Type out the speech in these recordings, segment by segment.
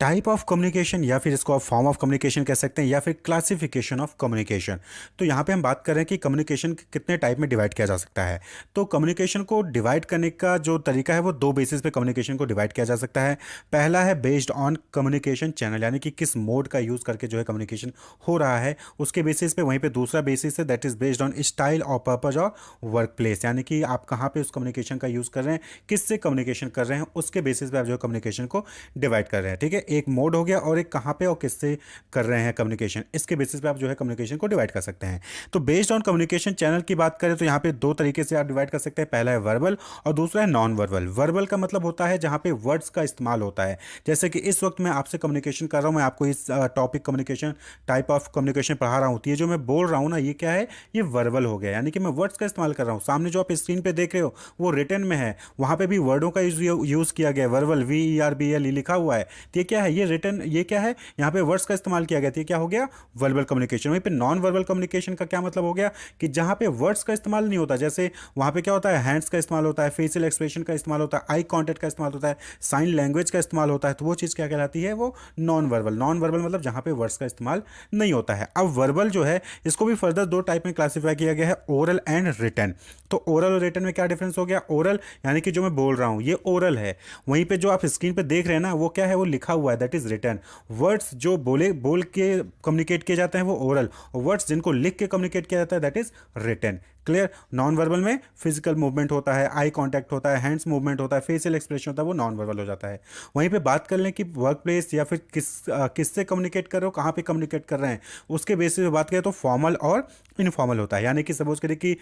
Type of communication या फिर इसको आप फॉर्म ऑफ कम्युनिकेशन कह सकते हैं या फिर क्लासिफिकेशन ऑफ कम्युनिकेशन। तो यहाँ पे हम बात कर रहे हैं कि कम्युनिकेशन कितने टाइप में डिवाइड किया जा सकता है। तो कम्युनिकेशन को डिवाइड करने का जो तरीका है वो दो बेसिस पे कम्युनिकेशन को डिवाइड किया जा सकता है। पहला है बेस्ड ऑन कम्युनिकेशन चैनल, यानी कि किस मोड का यूज़ करके जो है कम्युनिकेशन हो रहा है उसके बेसिस पे। वहीं पे दूसरा बेसिस है that is based on style और पर्पज और वर्क प्लेस, यानी कि आप कहाँ पे उस कम्युनिकेशन का यूज़ कर रहे हैं, किससे कम्युनिकेशन कर रहे हैं, उसके बेसिस पे आप जो है कम्युनिकेशन को डिवाइड कर रहे हैं। ठीक है, एक मोड हो गया और एक कहाँ पे और किससे कर रहे हैं कम्युनिकेशन, इसके बेसिस पे आप जो है कम्युनिकेशन को डिवाइड कर सकते हैं। तो बेस्ड ऑन कम्युनिकेशन चैनल की बात करें तो यहाँ पे दो तरीके से आप डिवाइड कर सकते हैं। पहला है वर्बल और दूसरा है नॉन वर्बल। वर्बल का मतलब होता है जहाँ पे वर्ड्स का इस्तेमाल होता है। जैसे कि इस वक्त मैं आपसे कम्युनिकेशन कर रहा हूँ, मैं आपको इस topic communication type of communication पढ़ा रहा हूँ, तो ये जो मैं बोल रहा हूँ ना ये क्या है, ये वर्बल हो गया, यानी कि मैं वर्ड्स का इस्तेमाल कर रहा हूँ। सामने जो आप स्क्रीन पे देख रहे हो वो रिटन में है, वहाँ पे भी वर्डों का यूज़ किया गया है, वर्बल VERBL लिखा हुआ है। तो ये क्या है, ये रिटन, ये क्या है, यहाँ पे वर्ड्स का इस्तेमाल किया गया। तो ये क्या हो गया, वर्बल कम्युनिकेशन। वहीं पे नॉन वर्बल कम्युनिकेशन का क्या मतलब हो गया कि जहाँ पे वर्ड्स का इस्तेमाल नहीं होता, जैसे वहाँ पे क्या होता है, हैंड्स का इस्तेमाल होता है, फेशियल एक्सप्रेशन का इस्तेमाल होता है, आई कॉन्टेक्ट का इस्तेमाल होता है, साइन लैंग्वेज का इस्तेमाल होता है, तो वो चीज़ क्या कहलाती है, वो नॉन वर्बल। नॉन वर्बल मतलब जहाँ पे वर्ड्स का इस्तेमाल नहीं होता है। अब वर्बल जो है इसको भी फर्दर दो टाइप में क्लासीफाई किया गया है, ओरल एंड रिटन। तो ओरल और रिटन में क्या डिफरेंस हो गया, ओरल यानी कि जो मैं बोल रहा हूँ ये ओरल है, वहीं पे जो आप स्क्रीन पे देख रहे हैं ना वो क्या है, वो लिखा हुआ है, दैट इज रिटन। वर्ड्स जो बोल के कम्युनिकेट किए जाते हैं वो ओरल, और वर्ड्स जिनको लिख के कम्युनिकेट किया जाता है that is written. Clear. Non verbal में फिजिकल मूवमेंट होता है, आई कांटेक्ट होता है, हैंड्स मूवमेंट होता है, फेशियल एक्सप्रेशन होता है, वो नॉन वर्बल हो जाता है। वहीं पे बात कर लें कि वर्क प्लेस या फिर किससे कम्युनिकेट कर रहे हो, कहाँ पे कम्युनिकेट कर रहे हैं, उसके बेसिस पे बात करें तो फॉर्मल और इनफॉर्मल होता है। यानी कि सपोज करें कि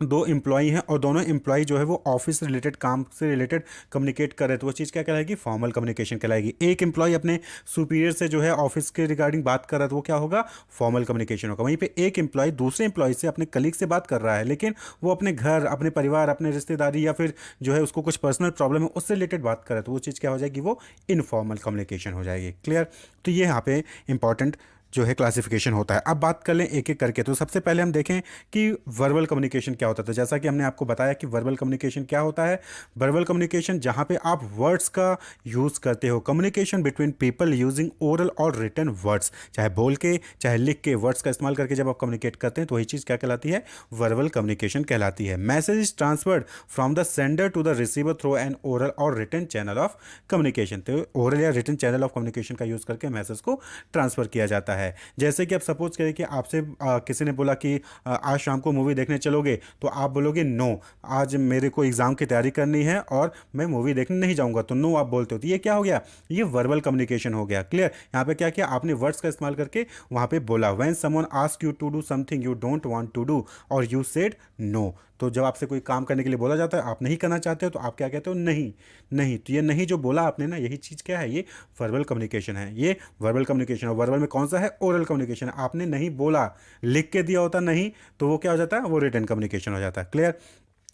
दो एम्प्लॉई हैं और दोनों एम्प्लॉई जो है वो ऑफिस रिलेटेड काम से रिलेटेड कम्युनिकेट कर रहे हैं, तो वो चीज़ क्या कहलाएगी, फॉर्मल कम्युनिकेशन कहलाएगी। एक एम्प्लॉय अपने सुपीरियर से जो है ऑफिस के रिगार्डिंग बात कर रहा है तो वो क्या होगा, फॉर्मल कम्युनिकेशन होगा। वहीं पे एक एम्प्लॉय दूसरे एम्प्लॉय से अपने कलीग से बात कर रहा है, लेकिन वो अपने घर, अपने परिवार, अपने रिश्तेदारी या फिर जो है उसको कुछ पर्सनल प्रॉब्लम है उससे रिलेटेड बात कर रहा है, तो वो चीज़ क्या हो जाएगी, वो इनफॉर्मल कम्युनिकेशन हो जाएगी। क्लियर। तो ये यहाँ पे इंपॉर्टेंट जो है क्लासिफिकेशन होता है। अब बात कर लें एक एक करके। तो सबसे पहले हम देखें कि वर्बल कम्युनिकेशन क्या होता है। तो जैसा कि हमने आपको बताया कि वर्बल कम्युनिकेशन क्या होता है। वर्बल कम्युनिकेशन जहाँ पे आप वर्ड्स का यूज़ करते हो, communication between people using oral और रिटन वर्ड्स, चाहे बोल के चाहे लिख के वर्ड्स का इस्तेमाल करके जब आप कम्युनिकेट करते हैं तो वही चीज़ क्या कहलाती है, वर्बल कम्युनिकेशन कहलाती है। Message is transferred from the sender to the receiver through an oral और रिटन चैनल ऑफ कम्युनिकेशन। तो ओरल या रिटन चैनल ऑफ कम्युनिकेशन का यूज़ करके मैसेज को ट्रांसफर किया जाता है। जैसे कि आप सपोज करें कि आपसे किसी ने बोला कि आज शाम को मूवी देखने चलोगे, तो आप बोलोगे नो, आज मेरे को एग्जाम की तैयारी करनी है और मैं मूवी देखने नहीं जाऊंगा, तो नो आप बोलते हो। तो ये क्या हो गया, ये वर्बल कम्युनिकेशन हो गया। क्लियर। यहाँ पे क्या किया आपने, वर्ड्स का इस्तेमाल करके वहां पे बोला, when someone ask you to do something you don't want to do और यू सेड नो। तो जब आपसे कोई काम करने के लिए बोला जाता है, आप नहीं करना चाहते हो, तो आप क्या कहते हो, नहीं। नहीं, तो ये नहीं जो बोला आपने ना, यही चीज़ क्या है, ये वर्बल कम्युनिकेशन है। ये वर्बल कम्युनिकेशन है। वर्बल में कौन सा है, ओरल कम्युनिकेशन है। आपने नहीं बोला, लिख के दिया होता नहीं, तो वो क्या हो जाता है, वो रिटन कम्युनिकेशन हो जाता है। क्लियर।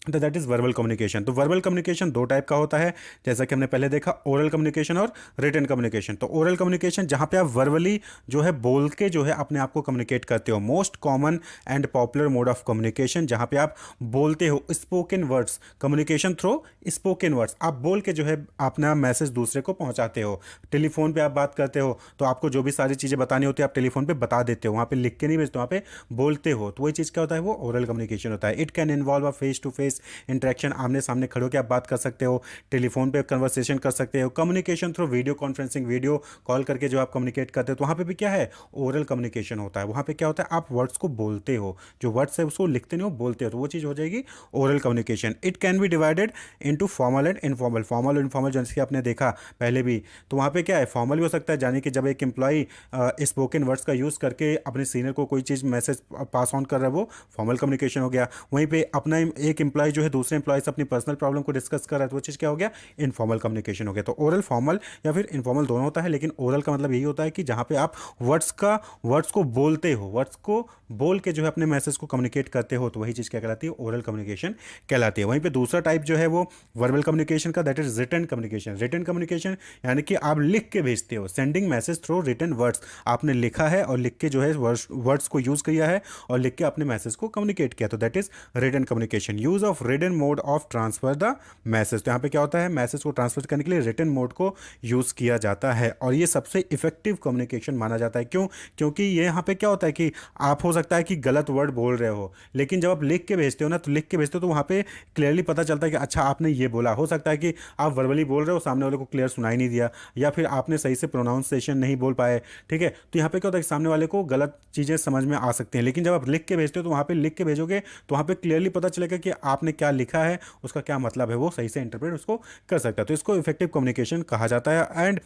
तो दैट इज़ वर्बल कम्युनिकेशन। तो वर्बल कम्युनिकेशन दो टाइप का होता है, जैसा कि हमने पहले देखा, ओरल कम्युनिकेशन और रिटन कम्युनिकेशन। तो ओरल कम्युनिकेशन जहाँ पे आप वर्बली जो है बोल के जो है अपने आप को कम्युनिकेट करते हो। Most common and popular mode of communication, जहाँ पे आप बोलते हो, spoken words, communication through spoken words, आप बोल के जो है अपना मैसेज दूसरे को पहुँचाते हो। टेलीफोन पर आप बात करते हो तो आपको जो भी सारी चीज़ें बतानी होती है आप टेलीफोन पर बता देते हो, वहाँ पर लिख के नहीं भेजते, वहाँ पर बोलते हो, तो वही चीज़ क्या होता है, वो ओरल कम्युनिकेशन होता है। It can involve a face to face interaction, आमने सामने खड़े होकर आप बात कर सकते हो, टेलीफोन पे कन्वर्सेशन कर सकते हो, communication through video conferencing, video call करके जो आप कम्युनिकेट करते हो, तो वहाँ पे भी क्या है, ओरल कम्युनिकेशन होता है। वहाँ पे क्या होता है, आप वर्ड्स को बोलते हो, जो वर्ड्स है उसको लिखते नहीं हो, बोलते हो, तो वो चीज़ हो जाएगी oral communication. It can be divided into formal and informal. Formal और इनफॉर्मल जैसे कि आपने देखा पहले भी, तो वहाँ पे क्या है, फॉर्मल भी हो सकता है, यानी कि जब एक एम्प्लॉई स्पोकन वर्ड्स का यूज़ करके अपने सीनियर को कोई चीज़ मैसेज पास ऑन कर रहा है, वो फॉर्मल कम्युनिकेशन हो गया। वहीं पे अपना एक एम्प्लॉय जो है दूसरे एम्प्लॉय से अपनी पर्सनल प्रॉब्लम को डिस्कस कर रहा है, तो वो चीज़ क्या हो गया, इनफॉर्मल कम्युनिकेशन हो गया। तो ओरल, फॉर्मल या फिर इनफॉर्मल दोनों होता है, लेकिन ओरल का मतलब यही होता है कि जहाँ पे आप वर्ड्स को बोलते हो, वर्ड्स को बोल के जो है अपने मैसेज को कम्युनिकेट करते हो, तो वही चीज़ क्या कहलाती है, ओरल कम्युनिकेशन कहलाती है। वहीं पे दूसरा टाइप जो है वो वर्बल कम्युनिकेशन का, that is written communication. Written communication यानी कि आप लिख के भेजते हो, sending message through written words, आपने लिखा है और लिख के जो है वर्ड्स को यूज़ किया है और लिख के अपने मैसेज को कम्युनिकेट किया, तो that is written communication. Use of written mode of transfer the message. तो यहाँ पे क्या होता है, मैसेज को ट्रांसफर करने के लिए रिटन मोड को यूज़ किया जाता है और ये सबसे इफेक्टिव कम्युनिकेशन माना जाता है। क्यों? क्योंकि ये यहाँ पे क्या होता है कि आप हो सकता है कि गलत वर्ड बोल रहे हो, लेकिन जब आप लिख के भेजते हो ना, तो लिख के भेजते हो तो वहाँ पे क्लियरली पता चलता है कि अच्छा आपने ये बोला। हो सकता है कि आप वर्बली बोल रहे हो, सामने वाले को क्लियर सुनाई नहीं दिया, या फिर आपने सही से प्रोनाउंसिएशन नहीं बोल पाए, ठीक है। तो यहाँ पे क्या होता है कि सामने वाले को गलत चीज़ें समझ में आ सकती हैं, लेकिन जब आप लिख के भेजते हो तो वहाँ पे लिख के भेजोगे तो वहाँ पे क्लियरली पता चलेगा कि आपने क्या लिखा है, उसका क्या मतलब है, वो सही से इंटरप्रेट उसको कर सकता है। तो इसको इफेक्टिव कम्युनिकेशन कहा जाता है। एंड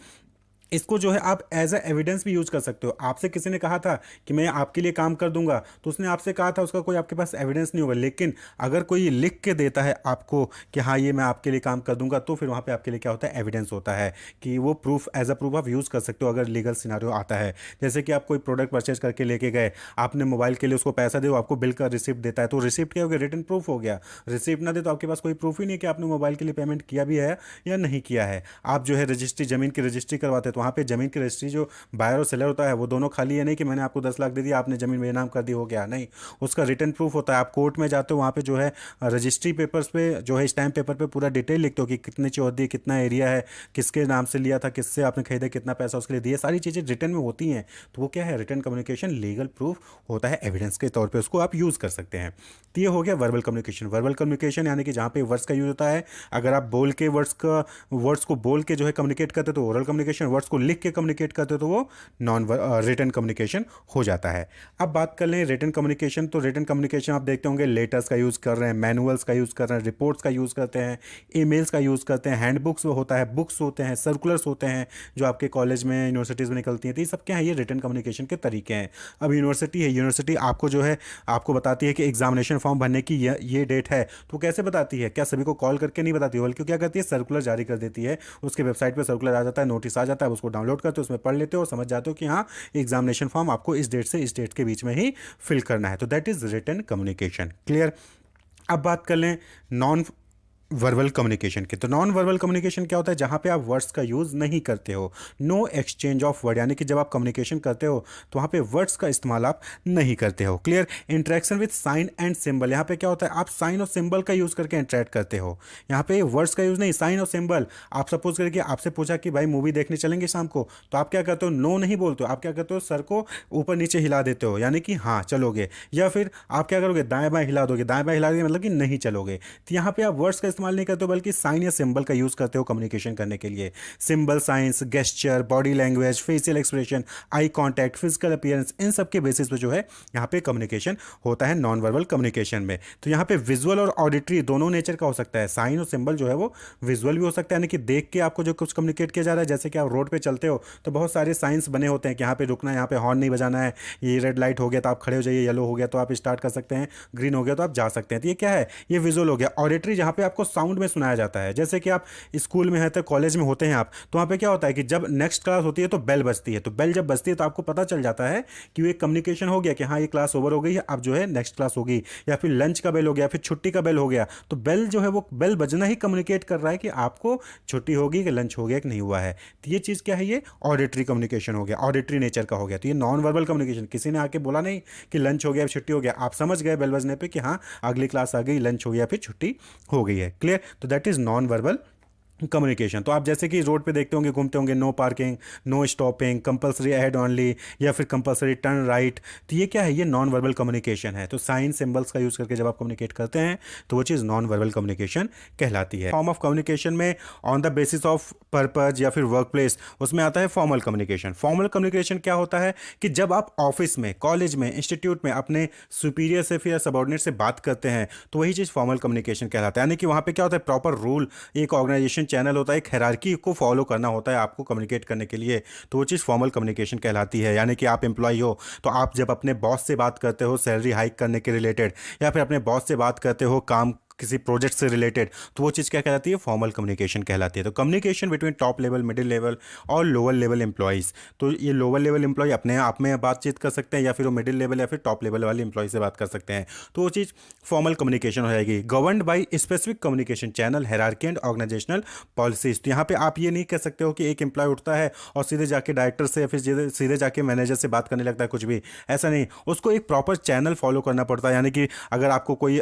इसको जो है आप एज अ एविडेंस भी यूज कर सकते हो। आपसे किसी ने कहा था कि मैं आपके लिए काम कर दूंगा, तो उसने आपसे कहा था, उसका कोई आपके पास एविडेंस नहीं होगा, लेकिन अगर कोई लिख के देता है आपको कि हाँ ये मैं आपके लिए काम कर दूंगा, तो फिर वहाँ पे आपके लिए क्या होता है, एविडेंस होता है कि वो प्रूफ एज अ प्रूफ आप यूज़ कर सकते हो अगर लीगल सिनारियो आता है। जैसे कि आप कोई प्रोडक्ट परचेज करके लेके गए, आपने मोबाइल के लिए उसको पैसा दे, वो आपको बिल का रिसिप्ट देता है, तो रिसिप्ट क्या हो गया, रिटन प्रूफ हो गया। रिसिप्ट ना दे तो आपके पास कोई प्रूफ ही नहीं कि आपने मोबाइल के लिए पेमेंट किया भी है या नहीं किया है। आप जो है रजिस्ट्री, जमीन की रजिस्ट्री करवाते हैं, तो वहाँ पे जमीन की रजिस्ट्री जो बायर और सेलर होता है वो दोनों खाली है, नहीं कि मैंने आपको 10 लाख दे दिया, आपने जमीन मेरे नाम कर दी, हो गया नहीं। उसका रिटन प्रूफ होता है। आप कोर्ट में जाते हो, वहाँ पे जो है रजिस्ट्री पेपर्स पे जो है स्टैम्प पेपर पे पूरा डिटेल लिखते हो कि कितनी चौहदी, कितना एरिया है, किसके नाम से लिया था, किससे आपने खरीदा, कितना पैसा उसके लिए दिया, सारी चीज़ें रिटन में होती हैं। तो वो क्या है, रिटन कम्युनिकेशन लीगल प्रूफ होता है, एविडेंस के तौर पर उसको आप यूज़ कर सकते हैं। तो ये हो गया वर्बल कम्युनिकेशन। वर्बल कम्युनिकेशन यानी कि जहाँ पे वर्ड्स का यूज होता है। अगर आप बोल के वर्ड्स को बोल के जो है कम्युनिकेट करते हो तो ओरल कम्युनिकेशन, वर्ड्स को लिख के कम्युनिकेट करते हो तो वो नॉन रिटन कम्युनिकेशन हो जाता है। अब बात कर लें रिटन कम्युनिकेशन, तो रिटन कम्युनिकेशन आप देखते होंगे लेटर्स का यूज़ कर रहे हैं, मैनुअल्स का यूज़ कर रहे हैं, रिपोर्ट्स का यूज़ करते हैं, ईमेल्स का यूज़ करते हैं, हैंडबुक्स होता है, बुक्स होते हैं, सर्कुलर्स होते हैं जो आपके कॉलेज में, यूनिवर्सिटीज़ में निकलती हैं। तो ये सब क्या है, ये रिटन कम्युनिकेशन के तरीके हैं। अब यूनिवर्सिटी है, यूनिवर्सिटी आपको जो है आपको बताती है कि एग्जामिनेशन फॉर्म भरने की ये डेट है, तो कैसे बताती है, क्या सभी को कॉल करके नहीं बताती है, बल्कि क्या करती है, सर्कुलर जारी कर देती है। उसके वेबसाइट पर सर्कुलर आ जाता है, नोटिस आ जाता है, उसको डाउनलोड करते हो, उसमें पढ़ लेते हो और समझ जाते हो कि हाँ एग्जामिनेशन फॉर्म आपको इस डेट से इस डेट के बीच में ही फिल करना है। तो that is written communication. Clear? अब बात कर लें नॉन वर्बल कम्युनिकेशन की। तो नॉन वर्बल कम्युनिकेशन क्या होता है, जहाँ पे आप वर्ड्स का यूज़ नहीं करते हो, नो एक्सचेंज ऑफ वर्ड, यानी कि जब आप कम्युनिकेशन करते हो तो वहाँ पे वर्ड्स का इस्तेमाल आप नहीं करते हो। Clear? Interaction with sign and symbol, यहाँ पे क्या होता है, आप साइन और सिंबल का यूज़ करके इंटरेक्ट करते हो। यहाँ पे वर्ड्स का यूज़ नहीं, साइन और सिंबल। आप सपोज करके आपसे पूछा कि भाई मूवी देखने चलेंगे शाम को, तो आप क्या करते हो, नो नहीं बोलते हो, आप क्या करते हो, सर को ऊपर नीचे हिला देते हो, यानी कि हाँ चलोगे। या फिर आप क्या करोगे, दाएं बाएं हिला दोगे, दाएं बाएं हिला दोगे मतलब कि नहीं चलोगे। तो यहाँ पे आप वर्ड्स का इस्तेमाल नहीं करते हो, बल्कि साइन या सिंबल का यूज करते हो कम्युनिकेशन करने के लिए। Symbol, signs, gesture, body language, facial expression, eye contact, physical appearance, इन सब के बेसिस पे जो है यहाँ पे कम्युनिकेशन होता है नॉन वर्बल कम्युनिकेशन में। तो यहाँ पे विजुअल और ऑडिटरी दोनों नेचर का हो सकता है। साइन और सिंबल जो है वो विजुअल भी हो सकता है, यानी कि देख के आपको जो कुछ कम्युनिकेट किया जा रहा है। जैसे कि आप रोड पे चलते हो तो बहुत सारे साइंस बने होते हैं कि यहाँ पे रुकना है, यहाँ पे हॉर्न नहीं बजाना है, ये रेड लाइट हो गया तो आप खड़े हो जाइए, येलो हो गया तो आप स्टार्ट कर सकते हैं, ग्रीन हो गया तो आप जा सकते हैं। तो ये क्या है, ये विजुअल हो गया। ऑडिटरी जहाँ पे आपको साउंड में सुनाया जाता है। जैसे कि आप स्कूल में हैं तो कॉलेज में होते हैं आप, तो वहाँ पे क्या होता है कि जब नेक्स्ट क्लास होती है तो बेल बजती है, तो बेल जब बजती है तो आपको पता चल जाता है कि ये कम्युनिकेशन हो गया कि हाँ ये क्लास ओवर हो गई है, अब जो है नेक्स्ट क्लास होगी। या फिर लंच का बेल हो गया, फिर छुट्टी का बेल हो गया, तो बेल जो है वो बेल बजना ही कम्युनिकेट कर रहा है कि आपको छुट्टी होगी, कि लंच हो गया कि नहीं हुआ है। तो ये चीज़ क्या है, ये ऑडिटरी कम्युनिकेशन हो गया, ऑडिटरी नेचर का हो गया। तो ये नॉन वर्बल कम्युनिकेशन, किसी ने आके बोला नहीं कि लंच हो गया, छुट्टी हो गया, आप समझ गए बेल बजने पे कि हाँ अगली क्लास आ गई, लंच हो गया, फिर छुट्टी हो गई है। क्लियर? तो that is non verbal communication. तो आप जैसे कि रोड पे देखते होंगे, घूमते होंगे, no parking, no stopping, compulsory ahead only, या फिर कंपलसरी टर्न राइट। तो ये क्या है, ये नॉन वर्बल कम्युनिकेशन है। तो साइन सिंबल्स का यूज़ करके जब आप कम्युनिकेट करते हैं तो वो चीज़ नॉन वर्बल कम्युनिकेशन कहलाती है। फॉर्म ऑफ कम्युनिकेशन में on the basis of purpose या फिर वर्क प्लेस, उसमें आता है फॉर्मल कम्युनिकेशन। फॉर्मल कम्युनिकेशन क्या होता है कि जब आप ऑफिस में, कॉलेज में, इंस्टीट्यूट में अपने सुपीरियर से फिर सबॉर्डिनेट से बात करते हैं तो वही चीज़ फॉर्मल कम्युनिकेशन कहलाता है। यानी कि वहाँ पे क्या होता है, प्रॉपर रूल, एक ऑर्गेनाइजेशन चैनल होता है, एक हायरार्की को फॉलो करना होता है आपको कम्युनिकेट करने के लिए, तो वो चीज़ फॉर्मल कम्युनिकेशन कहलाती है। यानी कि आप एम्प्लॉय हो तो आप जब अपने बॉस से बात करते हो सैलरी हाइक करने के रिलेटेड, या फिर अपने बॉस से बात करते हो काम किसी प्रोजेक्ट से रिलेटेड, तो वो चीज़ क्या कहलाती है, फॉर्मल कम्युनिकेशन कहलाती है। तो communication between top level, middle level और लोअर लेवल एम्प्लॉयज़, तो ये लोअर लेवल एम्प्लॉय अपने आप में बातचीत कर सकते हैं, या फिर वो मिडिल लेवल या फिर टॉप लेवल वाले एम्प्लॉय से बात कर सकते हैं, तो वो चीज़ फॉर्मल कम्युनिकेशन हो जाएगी। Governed by specific communication channel, hierarchy and organisational policies. तो यहाँ पे आप ये नहीं कह सकते हो कि एक एम्प्लॉय उठता है और सीधे जाके डायरेक्टर से या फिर सीधे जाके मैनेजर से बात करने लगता है, कुछ भी ऐसा नहीं। उसको एक प्रॉपर चैनल फॉलो करना पड़ता है। यानी कि अगर आपको कोई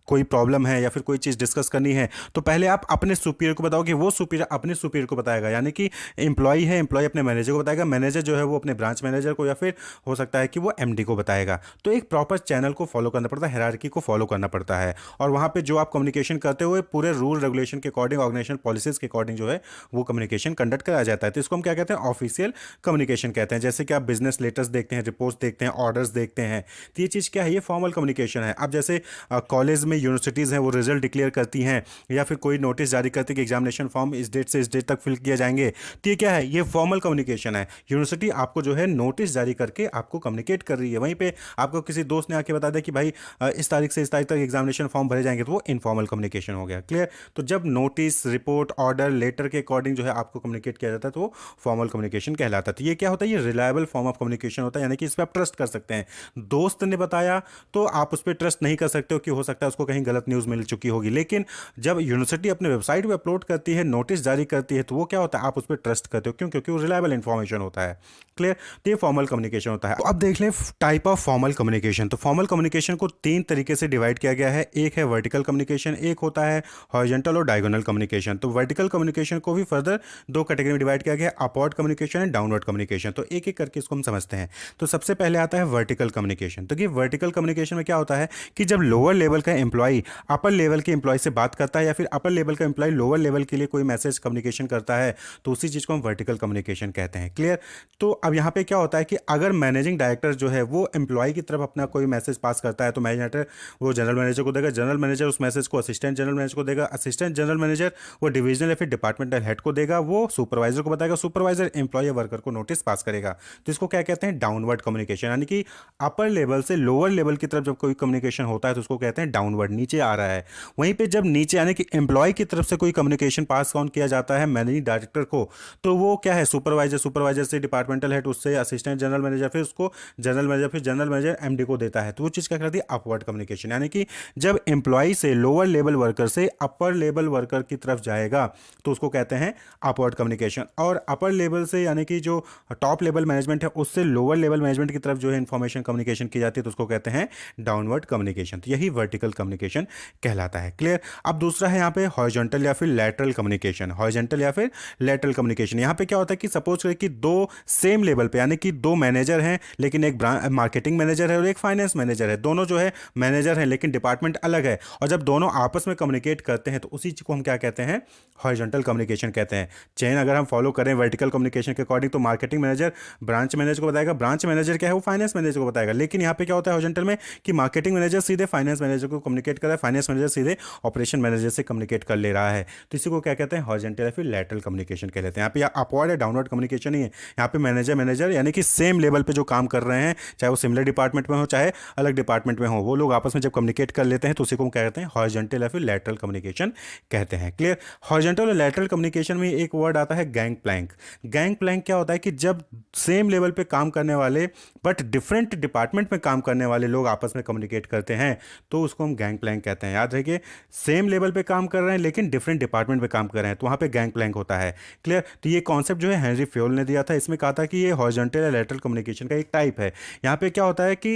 कोई प्रॉब्लम है या फिर कोई चीज़ डिस्कस करनी है, तो पहले आप अपने सुपीरियर को बताओगे, वो सुपीरियर अपने सुपीरियर को बताएगा। यानी कि एम्प्लॉय है, एम्प्लॉय अपने मैनेजर को बताएगा, मैनेजर जो है वो अपने ब्रांच मैनेजर को, या फिर हो सकता है कि वो एमडी को बताएगा। तो एक प्रॉपर चैनल को फॉलो करना पड़ता है, हायरार्की को फॉलो करना पड़ता है, और वहाँ पे जो आप कम्युनिकेशन करते हुए पूरे रूल रेगुलेशन के अकॉर्डिंग, ऑर्गेनाइजेशन पॉलिसीज के अकॉर्डिंग जो है वो कम्युनिकेशन कंडक्ट कराया जाता है। तो इसको हम क्या कहते हैं, ऑफिशियल कम्युनिकेशन कहते हैं। जैसे कि आप बिजनेस लेटर्स देखते हैं, रिपोर्ट्स देखते हैं, ऑर्डर्स देखते हैं, तो ये चीज़ क्या है, ये फॉर्मल कम्युनिकेशन है। अब जैसे कॉलेज में यूनिवर्सिटीज़ हैं, वो रिजल्ट डिक्लेयर करती हैं, या फिर कोई नोटिस जारी करती है कि एग्जामिनेशन फॉर्म इस डेट से इस डेट तक फिल किए जाएंगे, तो ये क्या है, ये फॉर्मल कम्युनिकेशन है। यूनिवर्सिटी आपको जो है नोटिस जारी करके आपको कम्युनिकेट कर रही है। वहीं पे आपको किसी दोस्त ने आके बता दिया कि भाई इस तारीख से इस तारीख तक एग्जामिनेशन फॉर्म भरे जाएंगे, तो वो इनफॉर्मल कम्युनिकेशन हो गया। क्लियर। तो जब नोटिस, रिपोर्ट, ऑर्डर, लेटर के अकॉर्डिंग जो है आपको कम्युनिकेट किया जाता है, तो वो फॉर्मल कम्युनिकेशन कहलाता है। तो ये क्या होता है, ये रिलायबल फॉर्म ऑफ कम्युनिकेशन होता है, यानी कि इस पर आप ट्रस्ट कर सकते हैं। दोस्त ने बताया तो आप उस पर ट्रस्ट नहीं कर सकते हो कि हो सकता है उसको कहीं गलत न्यूज़ मिल चुकी होगी, लेकिन जब यूनिवर्सिटी अपने वेबसाइट पे अपलोड करती है, नोटिस जारी करती है, तो वो क्या होता है, आप उस पर ट्रस्ट करते हो। क्यों? क्योंकि वो रिलायबल इंफॉर्मेशन होता है। क्लियर। तो ये फॉर्मल कम्युनिकेशन होता है। तो अब देख लें टाइप ऑफ फॉर्मल कम्युनिकेशन। तो फॉर्मल कम्युनिकेशन को 3 तरीके से डिवाइड किया गया है। एक है वर्टिकल कम्युनिकेशन, एक होता है हॉरिजॉन्टल और डायगोनल कम्युनिकेशन। तो वर्टिकल कम्युनिकेशन को भी फर्दर 2 कैटेगरी में डिवाइड किया गया है, upward communication and downward communication. तो एक एक करके इसको हम समझते हैं। तो सबसे पहले आता है वर्टिकल कम्युनिकेशन। तो ये वर्टिकल कम्युनिकेशन में क्या होता है कि जब लोअर लेवल का एम्प्लॉय अपर लेवल के एम्प्लॉय से बात करता है, या फिर अपर लेवल का एम्प्लॉय लोअर लेवल के लिए कोई मैसेज कम्युनिकेशन करता है, तो उसी चीज़ को हम वर्टिकल कम्युनिकेशन कहते हैं। क्लियर। तो अब यहाँ पे क्या होता है कि अगर मैनेजिंग डायरेक्टर जो है वो एम्प्लॉय की तरफ अपना कोई मैसेज पास करता है, तो मैनेजर वो जनरल मैनेजर को देगा, जनरल मैनेजर उस मैसेज को असिस्टेंट जनरल मैनेजर को देगा, असिस्टेंट जनरल मैनेजर वो डिविजनल या फिर डिपार्टमेंटल हेड को देगा, वो सुपरवाइजर को बताएगा, सुपरवाइजर एम्प्लॉय वर्कर को नोटिस पास करेगा। तो इसको क्या कहते हैं, डाउनवर्ड कम्युनिकेशन। यानी कि अपर लेवल से लोअर लेवल की तरफ जब कोई कम्युनिकेशन होता है तो उसको कहते हैं डाउनवर्ड, नीचे आ रहा है। वहीं पे जब नीचे यानी कि एम्प्लॉय की तरफ से कोई कम्युनिकेशन पास ऑन किया जाता है मैनेजिंग डायरेक्टर को, तो वो क्या है, सुपरवाइजर, सुपरवाइजर से डिपार्टमेंटल हेड, उससे असिस्टेंट जनरल मैनेजर, फिर उसको जनरल मैनेजर, फिर जनरल मैनेजर एमडी को देता है। तो वो चीज़ क्या कहती है, अपवर्ड कम्युनिकेशन। यानी कि जब एम्प्लॉय से लोअर लेवल वर्कर से अपर लेवल वर्कर की तरफ जाएगा तो उसको कहते हैं अपवर्ड कम्युनिकेशन। और अपर लेवल से यानी कि जो टॉप लेवल मैनेजमेंट है उससे लोअर लेवल मैनेजमेंट की तरफ जो है इंफॉर्मेशन कम्युनिकेशन की जाती है, तो उसको कहते हैं डाउनवर्ड कम्युनिकेशन। तो यही वर्टिकल कम्युनिकेशन कहलाता है। क्लियर। अब दूसरा है यहाँ पे हॉरिजॉन्टल या फिर लैटरल कम्युनिकेशन। हॉरिजॉन्टल या फिर लैटरल कम्युनिकेशन, यहाँ पे क्या होता है कि सपोज करें कि 2 सेम लेवल पे यानी कि 2 मैनेजर हैं, लेकिन एक मार्केटिंग मैनेजर है और एक फाइनेंस मैनेजर है। दोनों जो है मैनेजर हैं लेकिन डिपार्टमेंट अलग है, और जब दोनों आपस में कम्युनिकेट करते हैं तो उसी चीज़ को हम क्या कहते हैं, हॉरिजॉन्टल कम्युनिकेशन कहते हैं। चेन अगर हम फॉलो करें वर्टिकल कम्युनिकेशन के अकॉर्डिंग, तो मार्केटिंग मैनेजर ब्रांच मैनेजर को बताएगा, ब्रांच मैनेजर क्या है वो फाइनेंस मैनेजर को बताएगा। लेकिन यहाँ पे क्या होता है हॉरिजॉन्टल में कि मार्केटिंग मैनेजर सीधे फाइनेंस मैनेजर को कम्युनिकेट कर रहा है, फाइनेंस मैनेजर सीधे ऑपरेशन मैनेजर से कम्युनिकेट कर ले रहा है। तो इसी को क्या कहते हैं, हॉरिजॉन्टल या फिर लैटरल कम्युनिकेशन कह लेते हैं। यहाँ पे अपवर्ड या डाउनवर्ड कम्युनिकेशन ही है। यहाँ पे मैनेजर यानी कि सेम लेवल पे जो काम कर रहे हैं, चाहे वो सिमिलर डिपार्टमेंट में हो चाहे अलग डिपार्टमेंट में हो, वो लोग आपस में जब कम्युनिकेट कर लेते हैं तो उसी को कहते हैं हॉरिजॉन्टल या फिर लैटरल कम्युनिकेशन कहते हैं। क्लियर। हॉरिजॉन्टल और लैटरल कम्युनिकेशन में एक वर्ड आता है गैंग प्लैंक। गैंग प्लैंक क्या होता है कि जब सेम लेवल पे काम करने वाले बट डिफरेंट डिपार्टमेंट में काम करने वाले लोग आपस में कम्युनिकेट करते हैं, तो उसको हम गैंग प्लैंक कहते हैं। याद रखिए, सेम लेवल पे काम कर रहे हैं लेकिन डिफरेंट डिपार्टमेंट पे काम कर रहे हैं, तो वहाँ पे गैंग प्लैंक होता है। क्लियर। तो ये कॉन्सेप्ट जो है हेनरी फ्योल ने दिया था। इसमें कहा था कि ये हॉरिजॉन्टल या लैटरल कम्युनिकेशन का एक टाइप है। यहाँ पे क्या होता है कि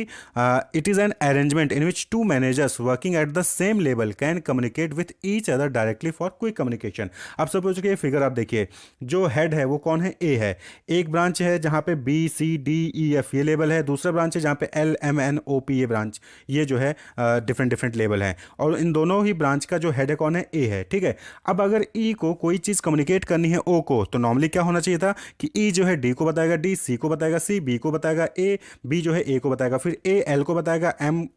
it is an arrangement in which 2 managers working at the same level can communicate with each other directly for quick communication. अब सपोज कि ये फिगर आप देखिए, जो हेड है वो कौन है, ए है। एक ब्रांच है जहाँ पे B C D E F ये लेवल है, दूसरा ब्रांच है जहाँ पे L M N O P ये ब्रांच, ये जो है डिफरेंट डिफरेंट लेवल है, और इन दोनों ही ब्रांच का जो हेड है कौन है, ए है। ठीक है। अब अगर ई को कोई चीज़ कम्युनिकेट करनी है ओ को, तो नॉर्मली क्या होना चाहिए था कि ई जो है डी को बताएगा, डी सी को बताएगा, सी बी को बताएगा, ए बी जो है ए को बताएगा, फिर ए एल को बताएगा, एम